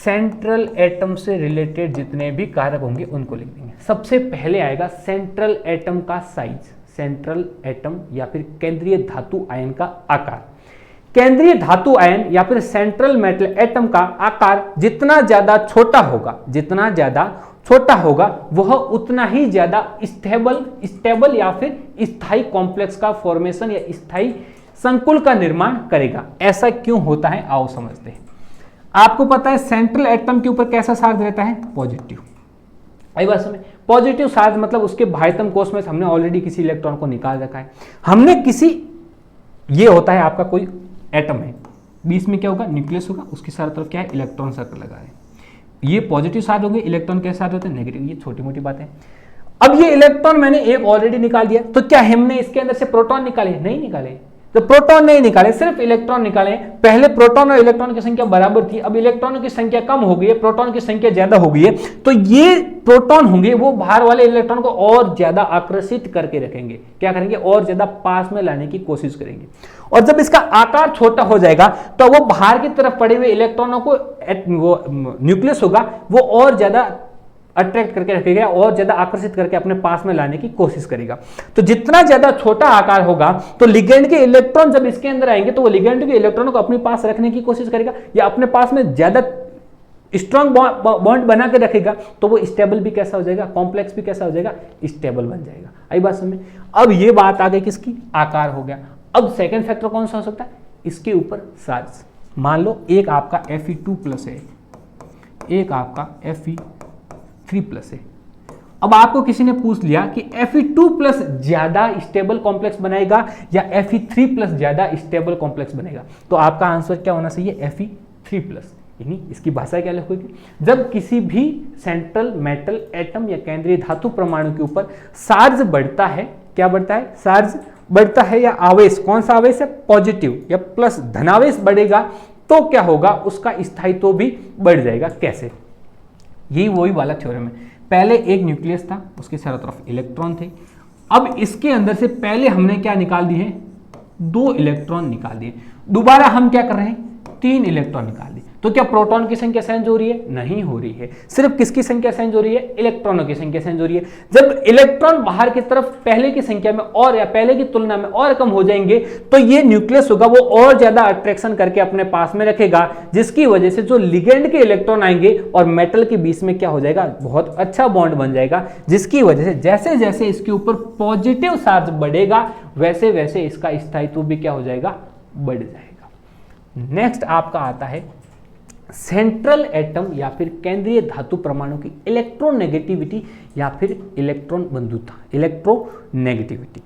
सेंट्रल एटम से रिलेटेड जितने भी कारक होंगे उनको लिख देंगे। सबसे पहले आएगा सेंट्रल एटम का साइज, सेंट्रल एटम या फिर केंद्रीय धातु आयन का आकार। केंद्रीय धातु आयन या फिर सेंट्रल मेटल एटम का आकार जितना ज्यादा छोटा होगा, जितना ज्यादा छोटा होगा वह उतना ही ज्यादा स्टेबल या फिर स्थायी कॉम्प्लेक्स का फॉर्मेशन या स्थायी संकुल का निर्माण करेगा। ऐसा क्यों होता है, आओ समझते हैं। आपको पता है सेंट्रल एटम के ऊपर कैसा चार्ज रहता है? पॉजिटिव। आई बात समझ? पॉजिटिव चार्ज मतलब उसके बाह्यतम कोश में हमने ऑलरेडी किसी इलेक्ट्रॉन को निकाल रखा है। हमने किसी, ये होता है आपका कोई एटम है, बीच में क्या होगा? न्यूक्लियस होगा, उसके चारों तरफ क्या है? इलेक्ट्रॉन सर्कल लगा है। ये पॉजिटिव चार्ज होंगे, इलेक्ट्रॉन कैसे चार्ज होते हैं? नेगेटिव। ये छोटी मोटी बात है। अब ये इलेक्ट्रॉन मैंने एक ऑलरेडी निकाल दिया, तो क्या हमने इसके अंदर से प्रोटॉन निकाले? नहीं निकाले। तो प्रोटॉन नहीं निकाले, सिर्फ इलेक्ट्रॉन निकाले। पहले प्रोटॉन और इलेक्ट्रॉन की संख्या बराबर थी, अब इलेक्ट्रॉनों की संख्या कम हो गई है, प्रोटॉन की संख्या ज्यादा हो गई है। तो ये प्रोटॉन होंगे वो बाहर वाले इलेक्ट्रॉन को और ज्यादा आकर्षित करके रखेंगे। क्या करेंगे? और ज्यादा पास में लाने की कोशिश करेंगे। और जब इसका आकार छोटा हो जाएगा तो वो बाहर की तरफ पड़े हुए इलेक्ट्रॉनों को, वो न्यूक्लियस होगा, वो और ज्यादा अट्रैक्ट करके रखेगा और ज्यादा आकर्षित करके अपने पास में लाने की कोशिश करेगा। तो जितना ज्यादा छोटा आकार होगा तो लिगेंड के इलेक्ट्रॉन जब इसके अंदर आएंगे तो वो लिगेंड के इलेक्ट्रॉनों को अपने पास रखने की कोशिश करेगा या अपने पास में ज्यादा स्ट्रॉन्ग बॉन्ड बना के रखेगा। तो वो स्टेबल भी कैसा हो जाएगा? कॉम्प्लेक्स भी कैसा हो जाएगा? स्टेबल बन जाएगा। आई बात समझ में? अब ये बात आ गई किसकी? आकार हो गया। अब सेकेंड फैक्टर कौन सा हो सकता है? इसके ऊपर चार्ज। मान लो एक आपका Fe2+ है, एक आपका Fe3+ है। अब आपको किसी ने पूछ लिया कि Fe2+ ज्यादा स्टेबल कॉम्प्लेक्स बनाएगा या Fe3+ ज्यादा स्टेबल कॉम्प्लेक्स बनेगा, तो आपका आंसर क्या होना चाहिए? Fe3+। यानी इसकी भाषा क्या लिखोगे? जब किसी भी सेंट्रल मेटल एटम या केंद्रीय धातु परमाणु के ऊपर चार्ज बढ़ता है, क्या बढ़ता है? चार्ज बढ़ता है या आवेश, कौन सा आवेश है? पॉजिटिव या प्लस धनावेश बढ़ेगा, तो क्या होगा? उसका स्थायित्व भी बढ़ जाएगा। कैसे? यही वही वाला थ्योरम है। पहले एक न्यूक्लियस था, उसके चारों तरफ इलेक्ट्रॉन थे। अब इसके अंदर से पहले हमने क्या निकाल दिए हैं? 2 इलेक्ट्रॉन निकाल दिए। दोबारा हम क्या कर रहे हैं? 3 इलेक्ट्रॉन निकाल दिए। तो क्या प्रोटॉन की संख्या चेंज हो रही है? नहीं हो रही है। सिर्फ किसकी संख्या चेंज हो रही है? इलेक्ट्रॉनों की संख्या चेंज हो रही है। जब इलेक्ट्रॉन बाहर की तरफ पहले की संख्या में और या पहले की तुलना में और कम हो जाएंगे तो ये न्यूक्लियस होगा वो और ज्यादा अट्रैक्शन करके अपने पास में रखेगा, जिसकी वजह से जो लिगेंड के इलेक्ट्रॉन आएंगे और मेटल के बीच में क्या हो जाएगा? बहुत अच्छा बॉन्ड बन जाएगा, जिसकी वजह से जैसे जैसे इसके ऊपर पॉजिटिव चार्ज बढ़ेगा वैसे वैसे इसका स्थायित्व भी क्या हो जाएगा? बढ़ जाएगा। नेक्स्ट आपका आता है सेंट्रल एटम या फिर केंद्रीय धातु परमाणु की इलेक्ट्रोनेगेटिविटी या फिर इलेक्ट्रॉन बंधुता, इलेक्ट्रोनेगेटिविटी।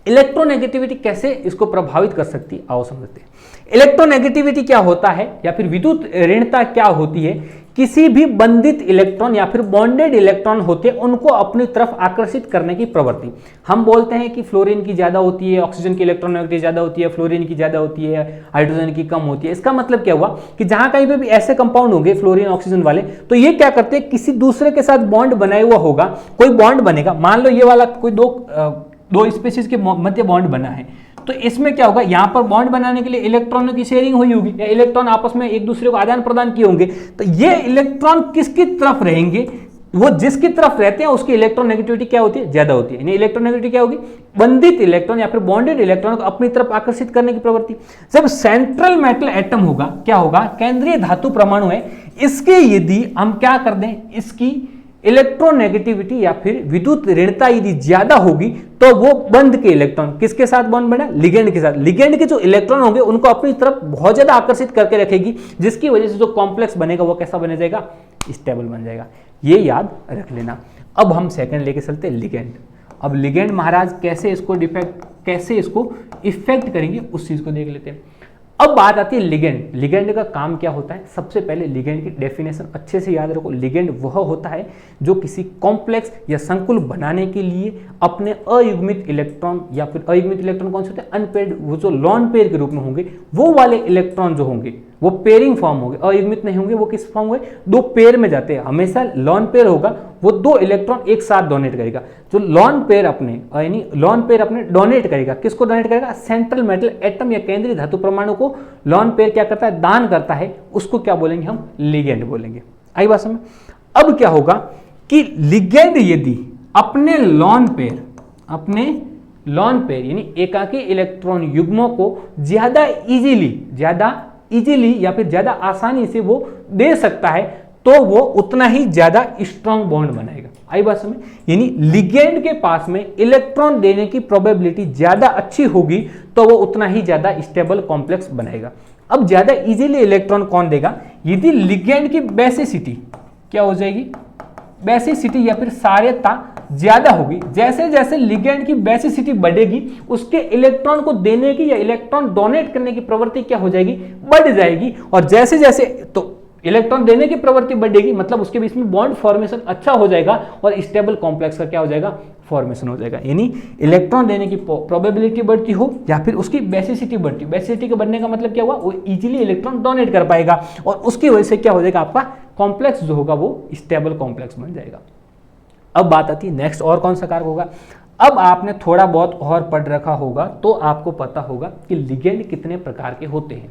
इलेक्ट्रोनेगेटिविटी कैसे इसको प्रभावित कर सकती है, आओ समझते हैं। इलेक्ट्रोनेगेटिविटी क्या होता है या फिर विद्युत ऋणता क्या होती है? किसी भी बंधित इलेक्ट्रॉन या फिर बॉन्डेड इलेक्ट्रॉन होते हैं उनको अपनी तरफ आकर्षित करने की प्रवृत्ति। हम बोलते हैं कि फ्लोरीन की ज्यादा होती है, ऑक्सीजन की इलेक्ट्रोनेगेटिविटी ज्यादा होती है, फ्लोरीन की ज्यादा होती है, हाइड्रोजन की कम होती है। इसका मतलब क्या हुआ कि जहां कहीं पे भी ऐसे कंपाउंड होंगे फ्लोरीन ऑक्सीजन वाले, तो ये क्या करते हैं, किसी दूसरे के साथ बॉन्ड बनाया हुआ होगा, कोई बॉन्ड बनेगा, मान लो ये वाला कोई दो स्पीशीज के मध्य बॉन्ड बना है, तो इसमें क्या होगा, यहां पर बॉन्ड बनाने के लिए इलेक्ट्रॉनों की शेयरिंग हुई होगी या इलेक्ट्रॉन आपस में एक दूसरे को आदान प्रदान किए होंगे। तो ये इलेक्ट्रॉन किसकी तरफ रहेंगे, वो जिसकी तरफ रहते हैं उसकी इलेक्ट्रोनेगेटिविटी क्या होती है, ज्यादा होती है। यानी इलेक्ट्रोनेगेटिविटी क्या होगी, बंधित इलेक्ट्रॉन या फिर बॉन्डेड इलेक्ट्रॉन को अपनी तरफ आकर्षित करने की प्रवृत्ति। जब सेंट्रल मेटल एटम होगा, क्या होगा, केंद्रीय धातु परमाणु है, इसके यदि हम क्या कर दें, इसकी इलेक्ट्रोनेगेटिविटी या फिर विद्युत ऋणता यदि ज्यादा होगी तो वो बंध के इलेक्ट्रॉन किसके साथ बॉन्ड बना, लिगेंड के साथ। लिगेंड के जो इलेक्ट्रॉन होंगे उनको अपनी तरफ बहुत ज्यादा आकर्षित करके रखेगी, जिसकी वजह से जो कॉम्प्लेक्स बनेगा वो कैसा बन जाएगा, स्टेबल बन जाएगा। ये याद रख लेना। अब हम सेकंड लेके चलते हैं लिगेंड। अब लिगेंड महाराज कैसे इसको इफेक्ट करेंगे उस चीज को देख लेते हैं। अब बात आती है लिगेंड। लिगेंड का काम क्या होता है, सबसे पहले लिगेंड की डेफिनेशन अच्छे से याद रखो। लिगेंड वह होता है जो किसी कॉम्प्लेक्स या संकुल बनाने के लिए अपने अयुग्मित इलेक्ट्रॉन या फिर अयुग्मित इलेक्ट्रॉन कौन से होते हैं, अनपेयर्ड, वो जो लॉन पेयर के रूप में होंगे, वो वाले इलेक्ट्रॉन जो होंगे वो पेयरिंग फॉर्म होंगे, अयुग्मित नहीं होंगे, वो किस फॉर्म होंगे, दो पेयर में जाते हैं। हमेशा लॉन पेयर होगा, वो दो इलेक्ट्रॉन एक साथ डोनेट करेगा। जो लॉन पेयर अपने डोनेट करेगा, किसको डोनेट करेगा, सेंट्रल मेटल एटम या केंद्रीय धातु परमाणु को लॉन पेयर क्या करता है, दान करता है, उसको क्या बोलेंगे हम, लिगेंड बोलेंगे। आई बात समझ। अब क्या होगा कि लिगेंड यदि अपने लॉन पेयर यानी एकाकी इलेक्ट्रॉन युग्मों को ज्यादा इजीली या फिर ज्यादा आसानी से वो दे सकता है, तो वो उतना ही ज्यादा स्ट्रॉन्ग बॉन्ड बनाएगा। आई बात समझ। यानी लिगेंड के पास में इलेक्ट्रॉन देने की प्रोबेबिलिटी ज्यादा अच्छी होगी तो वो उतना ही ज्यादा स्टेबल कॉम्प्लेक्स बनाएगा। अब ज्यादा इजीली इलेक्ट्रॉन कौन देगा, यदि लिगेंड की बेसिसिटी क्या हो जाएगी, बेसिसिटी या फिर सार्यता ज्यादा होगी। जैसे जैसे लिगेंड की बेसिसिटी बढ़ेगी, उसके इलेक्ट्रॉन को देने की या इलेक्ट्रॉन डोनेट करने की प्रवृत्ति क्या हो जाएगी, बढ़ जाएगी। और जैसे जैसे तो इलेक्ट्रॉन देने की प्रवृत्ति बढ़ेगी, मतलब उसके बीच में बॉन्ड फॉर्मेशन अच्छा हो जाएगा और स्टेबल कॉम्प्लेक्स का क्या हो जाएगा, फॉर्मेशन हो जाएगा। यानी इलेक्ट्रॉन देने की प्रोबेबिलिटी बढ़ती हो या फिर उसकी बेसिसिटी बढ़ती। बेसिसिटी के बढ़ने का मतलब क्या हुआ, वो इजीली इलेक्ट्रॉन डोनेट कर पाएगा और उसकी वजह से क्या हो जाएगा, आपका कॉम्प्लेक्स जो होगा वो स्टेबल कॉम्प्लेक्स बन जाएगा। अब बात आती है नेक्स्ट, और कौन सा कारक होगा। अब आपने थोड़ा बहुत और पढ़ रखा होगा तो आपको पता होगा कि लिगेंड कितने प्रकार के होते हैं।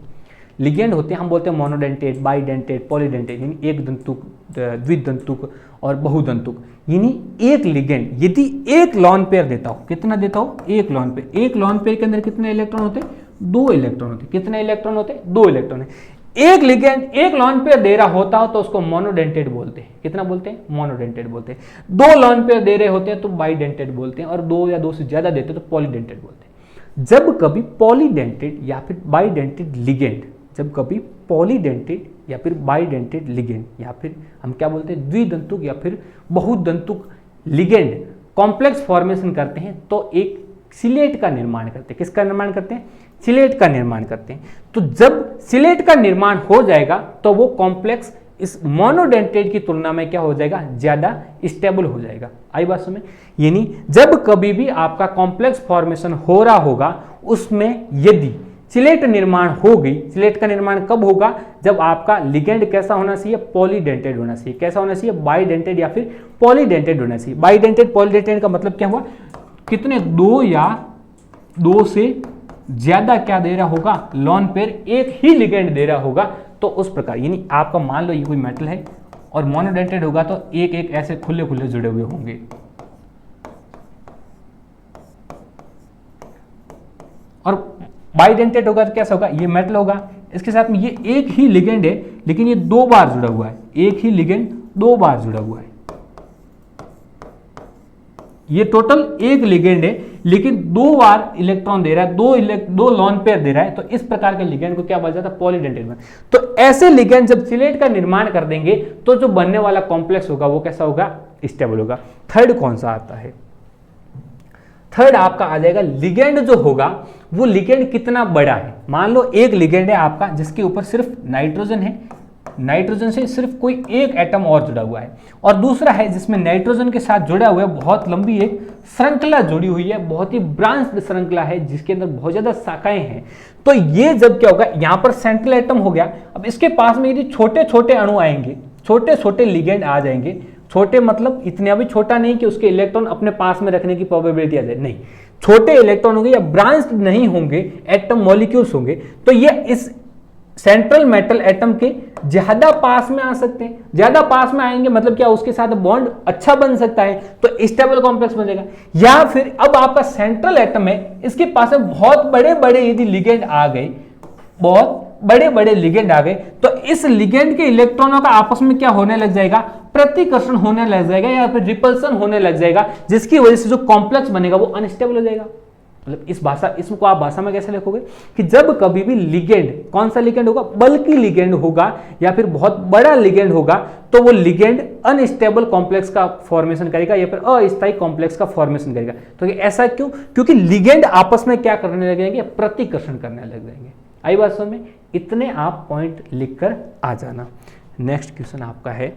लिगेंड होते हैं, हम बोलते हैं मोनोडेंटेट, बाइडेंटेट, पॉलीडेंटेट, यानी एक दंतुक, द्विदंतुक और बहुदंतुक। यानी एक लिगेंड यदि एक लॉन पेयर देता हो, कितना देता हो, एक लॉन पेयर। एक लॉन पेयर के अंदर कितने इलेक्ट्रॉन होते हैं, 2 इलेक्ट्रॉन होते हैं। कितने इलेक्ट्रॉन होते हैं, 2 इलेक्ट्रॉन है। एक लिगेंड एक लॉन पेयर दे रहा होता हो तो उसको मोनोडेंटेट बोलते हैं। कितना बोलते हैं, मोनोडेंटेट बोलते हैं। 2 लॉन पेयर दे रहे होते हैं तो बाइडेंटेट बोलते हैं, और 2 या 2 से ज्यादा देते हैं तो पॉलीडेंटेट बोलते हैं। जब कभी पॉलीडेंटेट या फिर बाइडेंटेट लिगेंड, जब कभी पॉलीडेंटेट या फिर बाइडेंटेट लिगेंड या फिर हम क्या बोलते हैं, द्विदंतुक या फिर बहुदंतुक लिगेंड कॉम्प्लेक्स फॉर्मेशन करते हैं तो एक सिलेट का निर्माण करते हैं। किसका निर्माण करते हैं, सिलेट का निर्माण करते हैं। तो जब सिलेट का निर्माण हो जाएगा तो वो कॉम्प्लेक्स इस मोनोडेंटेट की तुलना में क्या हो जाएगा, ज्यादा स्टेबल हो जाएगा। आई बात समझ। यानी जब कभी भी आपका कॉम्प्लेक्स फॉर्मेशन हो रहा होगा, उसमें यदि सिलेट निर्माण हो गई, सिलेट का निर्माण कब होगा, जब आपका लिगेंड कैसा होना चाहिए, पॉलीडेंटेड होना चाहिए। कैसा होना चाहिए, बाइडेंटेड या फिर पॉलीडेंटेड होना चाहिए। बाइडेंटेड पॉलीडेंटेड का मतलब क्या हुआ, कितने, 2 या 2 से ज्यादा क्या दे रहा होगा, लॉन पेयर एक ही लिगेंड दे रहा होगा तो उस प्रकार। यानी आपका मान लो ये कोई मेटल है और मोनोडेंटेड होगा तो एक एक ऐसे खुले खुले जुड़े हुए होंगे। और बाइडेंटेड होगा तो कैसा होगा, ये मेटल होगा, इसके साथ में ये एक ही लिगेंड है लेकिन ये 2 बार जुड़ा हुआ है। एक ही लिगेंड 2 बार जुड़ा हुआ है। ये टोटल एक लिगेंड है लेकिन 2 बार इलेक्ट्रॉन दे रहा है, 2 लॉन पेयर दे रहा है, तो इस प्रकार के लिगेंड को क्या बोला जाता है, पॉलीडेंटेड। तो ऐसे लिगेंड जब सिलेट का निर्माण कर देंगे तो जो बनने वाला कॉम्प्लेक्स होगा वो कैसा होगा, स्टेबल होगा। थर्ड कौन सा आता है, थर्ड आपका आ जाएगा लिगेंड जो होगा वो लिगेंड कितना बड़ा है। मान लो एक लिगेंड है आपका जिसके ऊपर सिर्फ नाइट्रोजन है, नाइट्रोजन से सिर्फ कोई एक एटम और जुड़ा हुआ है, और दूसरा है जिसमें नाइट्रोजन के साथ जुड़ा हुआ है बहुत लंबी एक श्रृंखला जुड़ी हुई है, बहुत ही ब्रांच श्रृंखला है जिसके अंदर बहुत ज्यादा शाखाएं हैं। तो ये जब क्या होगा, यहां पर सेंट्रल एटम हो गया, अब इसके पास में यदि छोटे छोटे अणु आएंगे, छोटे छोटे लिगेंड आ जाएंगे, छोटे मतलब इतने भी छोटा नहीं कि उसके इलेक्ट्रॉन अपने पास में रखने की प्रोबेबिलिटी आ जाए, नहीं, छोटे इलेक्ट्रॉन होंगे या ब्रांच नहीं होंगे, एटम मॉलिक्यूल्स होंगे, तो ये इस सेंट्रल मेटल एटम के ज्यादा पास में आ सकते हैं। ज्यादा पास में आएंगे मतलब क्या, उसके साथ बॉन्ड अच्छा बन सकता है, तो स्टेबल कॉम्प्लेक्स बनेगा। या फिर अब आपका सेंट्रल एटम है, इसके पास में बहुत बड़े बड़े यदि लिगेंड आ गए, बहुत बड़े बड़े लिगेंड आ गए, तो इस लिगेंड के इलेक्ट्रॉनों का आपस में क्या होने लग जाएगा, प्रतिकर्षण होने लग जाएगा या फिर रिपल्सन होने लग जाएगा, जिसकी वजह से जो कॉम्प्लेक्स बनेगा वो अनस्टेबल हो जाएगा। मतलब इस भाषा, इसको आप भाषा में कैसे लिखोगे कि जब कभी भी लिगेंड, कौन सा लिगेंड होगा, बल्कि लिगेंड होगा या फिर बहुत बड़ा लिगेंड होगा, तो वो लिगेंड अनस्टेबल कॉम्प्लेक्स का फॉर्मेशन करेगा या फिर अस्थायी कॉम्प्लेक्स का फॉर्मेशन करेगा। तो ऐसा क्यों, क्योंकि लिगेंड आपस में क्या करने लग जाएंगे, प्रतिकर्षण करने लग जाएंगे। आई बात समझ में, इतने आप पॉइंट लिखकर आ जाना। नेक्स्ट क्वेश्चन आपका है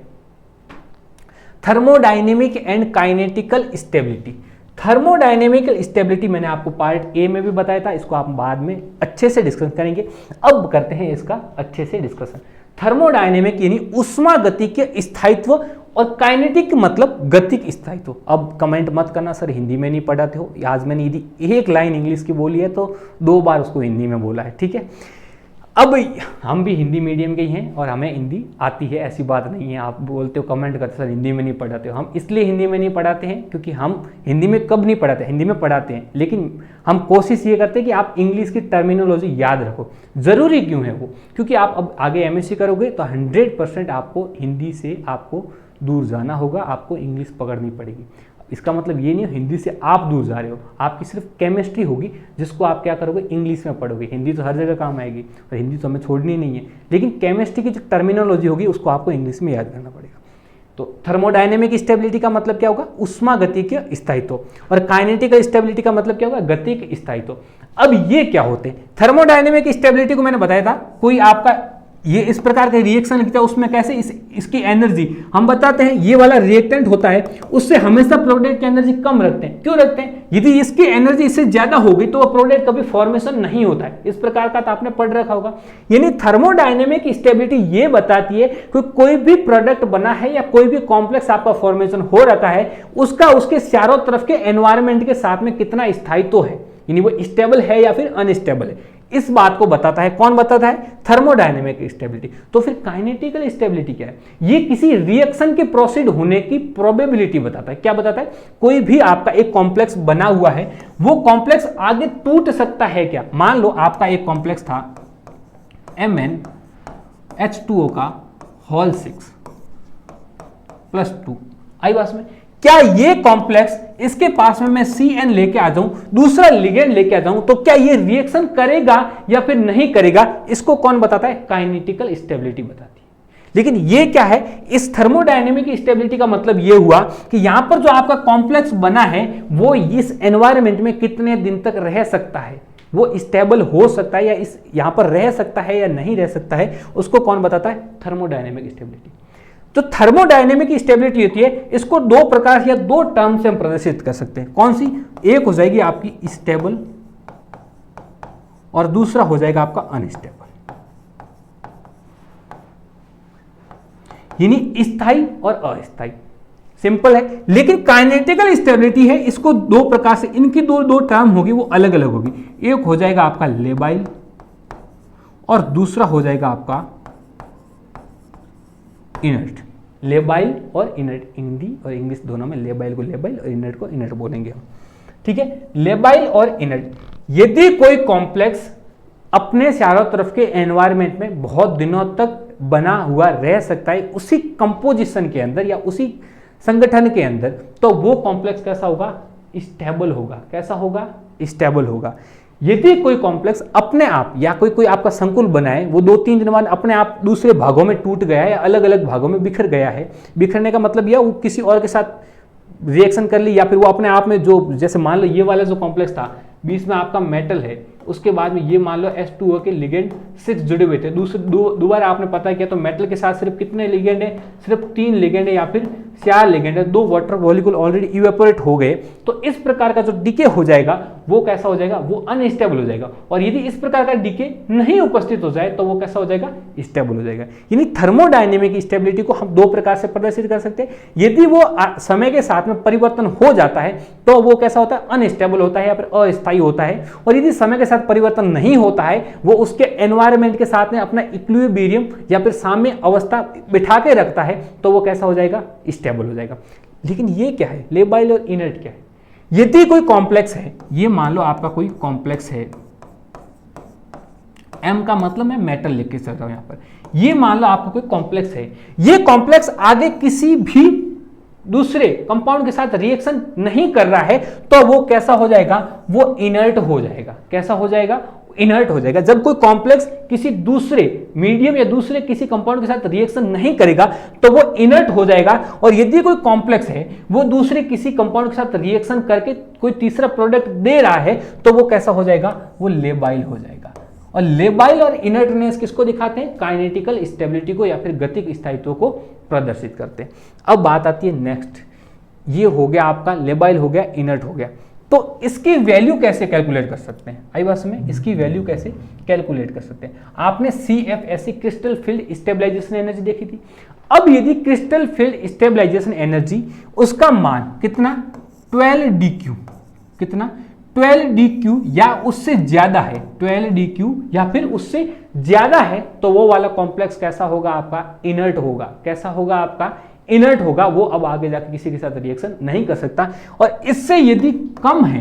thermodynamic and kinetical stability. Thermodynamical stability मैंने आपको पार्ट ए में भी बताया था, इसको आप बाद में अच्छे से डिस्कस करेंगे। अब करते हैं इसका अच्छे से डिस्कशन। थर्मोडायनेमिक यानी उष्मा गति के स्थायित्व, और काइनेटिक मतलब गतिक स्थायित्व। अब कमेंट मत करना सर हिंदी में नहीं पढ़ाते हो, आज मैंने यदि एक लाइन इंग्लिश की बोली है तो 2 बार उसको हिंदी में बोला है, ठीक है। अब हम भी हिंदी मीडियम के ही हैं और हमें हिंदी आती है, ऐसी बात नहीं है। आप बोलते हो, कमेंट करते सर हिंदी में नहीं पढ़ाते हो, हम इसलिए हिंदी में नहीं पढ़ाते हैं क्योंकि हम हिंदी में कब नहीं पढ़ाते, हिंदी में पढ़ाते हैं, लेकिन हम कोशिश ये करते हैं कि आप इंग्लिश की टर्मिनोलॉजी याद रखो। ज़रूरी क्यों है वो, क्योंकि आप अब आगे एमएससी करोगे तो 100% आपको हिंदी से आपको दूर जाना होगा, आपको इंग्लिश पकड़नी पड़ेगी। इसका मतलब ये नहीं हिंदी से आप दूर जा रहे हो, आपकी सिर्फ केमिस्ट्री होगी जिसको आप क्या करोगे, इंग्लिश में पढ़ोगे। हिंदी तो हर जगह काम आएगी और हिंदी तो हमें छोड़नी नहीं है, लेकिन केमिस्ट्री की जो टर्मिनोलॉजी होगी उसको आपको इंग्लिश में याद करना पड़ेगा। तो थर्मोडायनेमिक स्टेबिलिटी का मतलब क्या होगा, उष्मा गति के स्थायित्व, और काइनेटिकल स्टेबिलिटी का मतलब क्या होगा, गतिक स्थायित्व। अब ये क्या होते हैं, थर्मोडायनेमिक स्टेबिलिटी को मैंने बताया था, कोई आपका ये इस प्रकार का रिएक्शन लिखता है, उसमें कैसे इसकी एनर्जी हम बताते हैं, ये वाला रिएक्टेंट होता है, उससे हमेशा प्रोडक्ट की एनर्जी कम रखते हैं। क्यों रखते हैं, यदि इसकी एनर्जी इससे ज्यादा होगी तो वो प्रोडक्ट कभी फॉर्मेशन नहीं होता है। इस प्रकार का तो आपने पढ़ रखा होगा। यानी थर्मोडायनेमिक स्टेबिलिटी ये बताती है कि कोई भी प्रोडक्ट बना है या कोई भी कॉम्प्लेक्स आपका फॉर्मेशन हो रखा है, उसका उसके चारों तरफ के एनवायरमेंट के साथ में कितना स्थायित्व है, यानी वो स्टेबल है या फिर अनस्टेबल है, इस बात को बताता है। कौन बताता है, थर्मोडायनेमिक स्टेबिलिटी। तो फिर काइनेटिकल स्टेबिलिटी क्या है, ये किसी रिएक्शन के प्रोसीड होने की प्रोबेबिलिटी बताता है। क्या बताता है, कोई भी आपका एक कॉम्प्लेक्स बना हुआ है, वो कॉम्प्लेक्स आगे टूट सकता है क्या। मान लो आपका एक कॉम्प्लेक्स था MnH2O का होल 6+2। आई बात में, क्या ये कॉम्प्लेक्स, इसके पास में मैं Cn लेके आ जाऊं, दूसरा लिगेंड लेके आ जाऊं, तो क्या ये रिएक्शन करेगा या फिर नहीं करेगा, इसको कौन बताता है, काइनेटिकल स्टेबिलिटी बताती है। लेकिन ये क्या है, इस थर्मोडायनेमिक स्टेबिलिटी का मतलब ये हुआ कि यहां पर जो आपका कॉम्प्लेक्स बना है वो इस एनवायरमेंट में कितने दिन तक रह सकता है, वो स्टेबल हो सकता है या इस यहां पर रह सकता है या नहीं रह सकता है, उसको कौन बताता है, थर्मोडायनेमिक स्टेबिलिटी। तो थर्मोडायनेमिक स्टेबिलिटी होती है, इसको 2 प्रकार या 2 टर्म से हम प्रदर्शित कर सकते हैं। कौन सी, एक हो जाएगी आपकी स्टेबल और दूसरा हो जाएगा आपका अनस्टेबल, यानी स्थायी और अस्थायी। सिंपल है। लेकिन काइनेटिकल स्टेबिलिटी है, इसको 2 प्रकार से, इनकी दो टर्म होगी वो अलग अलग होगी। एक हो जाएगा आपका लेबाइल और दूसरा हो जाएगा आपका इनर्ट। लेबाइल और इनर्ट, हिंदी और इंग्लिश दोनों में लेबाइल को लेबाइल और इनर्ट को इनर्ट बोलेंगे हम, ठीक है। लेबाइल और इनर्ट, यदि कोई कॉम्प्लेक्स अपने चारों तरफ के एनवायरनमेंट में बहुत दिनों तक बना हुआ रह सकता है उसी कंपोजिशन के अंदर या उसी संगठन के अंदर, तो वो कॉम्प्लेक्स कैसा होगा, स्टेबल होगा। कैसा होगा, स्टेबल होगा। यदि कोई कॉम्प्लेक्स अपने आप या कोई आपका संकुल बनाए, वो 2-3 दिन बाद अपने आप दूसरे भागों में टूट गया है या अलग अलग भागों में बिखर गया है, बिखरने का मतलब यह वो किसी और के साथ रिएक्शन कर ली, या फिर वो अपने आप में जो, जैसे मान लो ये वाला जो कॉम्प्लेक्स था, बीच में आपका मेटल है, उसके बाद में ये मान लो H2O के लिगेंड 6 जुड़े हुए थे, दोबारा आपने पता किया तो मेटल के साथ सिर्फ कितने लिगेंड है, सिर्फ 3 लिगेंड है या फिर 4 लिगेंड है, 2 वाटर मॉलिक्यूल ऑलरेडी इवेपोरेट हो गए। तो इस प्रकार का जो डीके हो जाएगा वो कैसा हो जाएगा, वो अनस्टेबल हो जाएगा। और यदि इस प्रकार का डीके नहीं उपस्थित हो जाए तो वो कैसा हो जाएगा, स्टेबल हो जाएगा। यानी थर्मोडायनेमिक स्टेबिलिटी को हम 2 प्रकार से प्रदर्शित कर सकते हैं। यदि वो समय के साथ में परिवर्तन हो जाता है तो वो कैसा होता है, अनस्टेबल होता है या फिर अस्थायी होता है। और यदि समय के साथ परिवर्तन नहीं होता है, वो उसके एनवायरनमेंट के साथ में अपना इक्विलिब्रियम या फिर साम्य अवस्था बिठा के रखता है, तो वो कैसा हो जाएगा, स्टेबल हो जाएगा। लेकिन ये क्या है, लेबाइल और इनर्ट क्या है? यदि कोई कॉम्प्लेक्स है, ये मान लो आपका कोई कॉम्प्लेक्स है, M का मतलब मैं मेटल लिख के चल रहा हूं यहां पर, ये मान लो आपका कोई कॉम्प्लेक्स है, ये कॉम्प्लेक्स आगे किसी भी दूसरे कंपाउंड के साथ रिएक्शन नहीं कर रहा है, तो वो कैसा हो जाएगा, वो इनर्ट हो जाएगा। कैसा हो जाएगा, इनर्ट हो जाएगा। जब कोई कॉम्प्लेक्स किसी दूसरे मीडियम या दूसरे किसी कंपाउंड के साथ रिएक्शन नहीं करेगा तो वो इनर्ट हो जाएगा। और यदि कोई कॉम्प्लेक्स है वो दूसरे किसी कंपाउंड के साथ रिएक्शन करके कोई तीसरा प्रोडक्ट दे रहा है तो वो कैसा हो जाएगा, वो लेबाइल हो जाएगा। और लेबाइल और इनर्टनेस किसको दिखाते हैं, काइनेटिकल स्टेबिलिटी को या फिर गतिक स्थायित्व को प्रदर्शित करते हैं। अब बात आती है नेक्स्ट, ये हो गया आपका लेबाइल, हो गया इनर्ट, हो गया। तो इसकी वैल्यू कैसे कैलकुलेट कर सकते हैं, आई बात में, इसकी वैल्यू कैसे कैलकुलेट कर सकते हैं। आपने CFSE crystal field stabilisation energy देखी थी। अब यदि क्रिस्टल फील्ड स्टेबलाइजेशन एनर्जी, उसका मान कितना, 12dq, कितना 12dq या उससे ज्यादा है, 12dq या फिर उससे ज्यादा है, तो वो वाला कॉम्प्लेक्स कैसा होगा आपका, इनर्ट होगा। कैसा होगा आपका, इनर्ट होगा। वो अब आगे जाकर किसी के साथ रिएक्शन नहीं कर सकता। और इससे यदि कम है,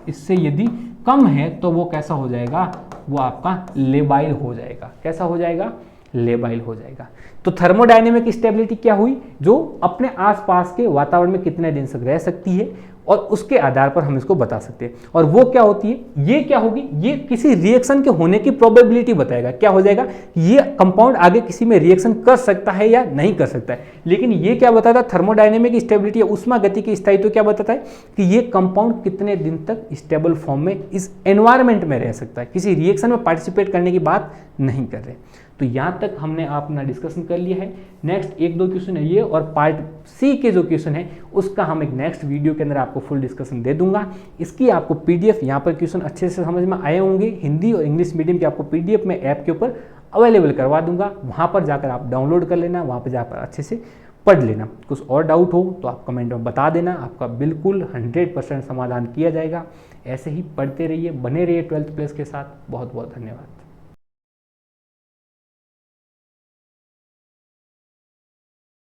इससे यदि कम है तो वो कैसा हो जाएगा, वो आपका लेबाइल हो जाएगा। कैसा हो जाएगा, लेबाइल हो जाएगा। तो थर्मोडायनेमिक स्टेबिलिटी क्या हुई, जो अपने आसपास के वातावरण में कितने दिन तक रह सकती है और उसके आधार पर हम इसको बता सकते हैं। और वो क्या होती है, ये क्या होगी, ये किसी रिएक्शन के होने की प्रोबेबिलिटी बताएगा। क्या हो जाएगा, ये कंपाउंड आगे किसी में रिएक्शन कर सकता है या नहीं कर सकता है। लेकिन ये क्या बताता है, थर्मोडायनेमिक स्टेबिलिटी या उष्मा गति की स्थायित्व क्या बताता है कि ये कंपाउंड कितने दिन तक स्टेबल फॉर्म में इस एनवायरमेंट में रह सकता है, किसी रिएक्शन में पार्टिसिपेट करने की बात नहीं कर रहे। तो यहाँ तक हमने अपना डिस्कशन कर लिया है। नेक्स्ट 1-2 क्वेश्चन है ये, और पार्ट सी के जो क्वेश्चन है उसका हम एक नेक्स्ट वीडियो के अंदर आपको फुल डिस्कशन दे दूंगा। इसकी आपको PDF, यहाँ पर क्वेश्चन अच्छे से समझ में आए होंगे, हिंदी और इंग्लिश मीडियम की आपको PDF में ऐप के ऊपर अवेलेबल करवा दूंगा। वहाँ पर जाकर आप डाउनलोड कर लेना, वहाँ पर जाकर अच्छे से पढ़ लेना। कुछ और डाउट हो तो आप कमेंट में बता देना, आपका बिल्कुल 100% समाधान किया जाएगा। ऐसे ही पढ़ते रहिए, बने रहिए 12th प्लस के साथ। बहुत बहुत धन्यवाद।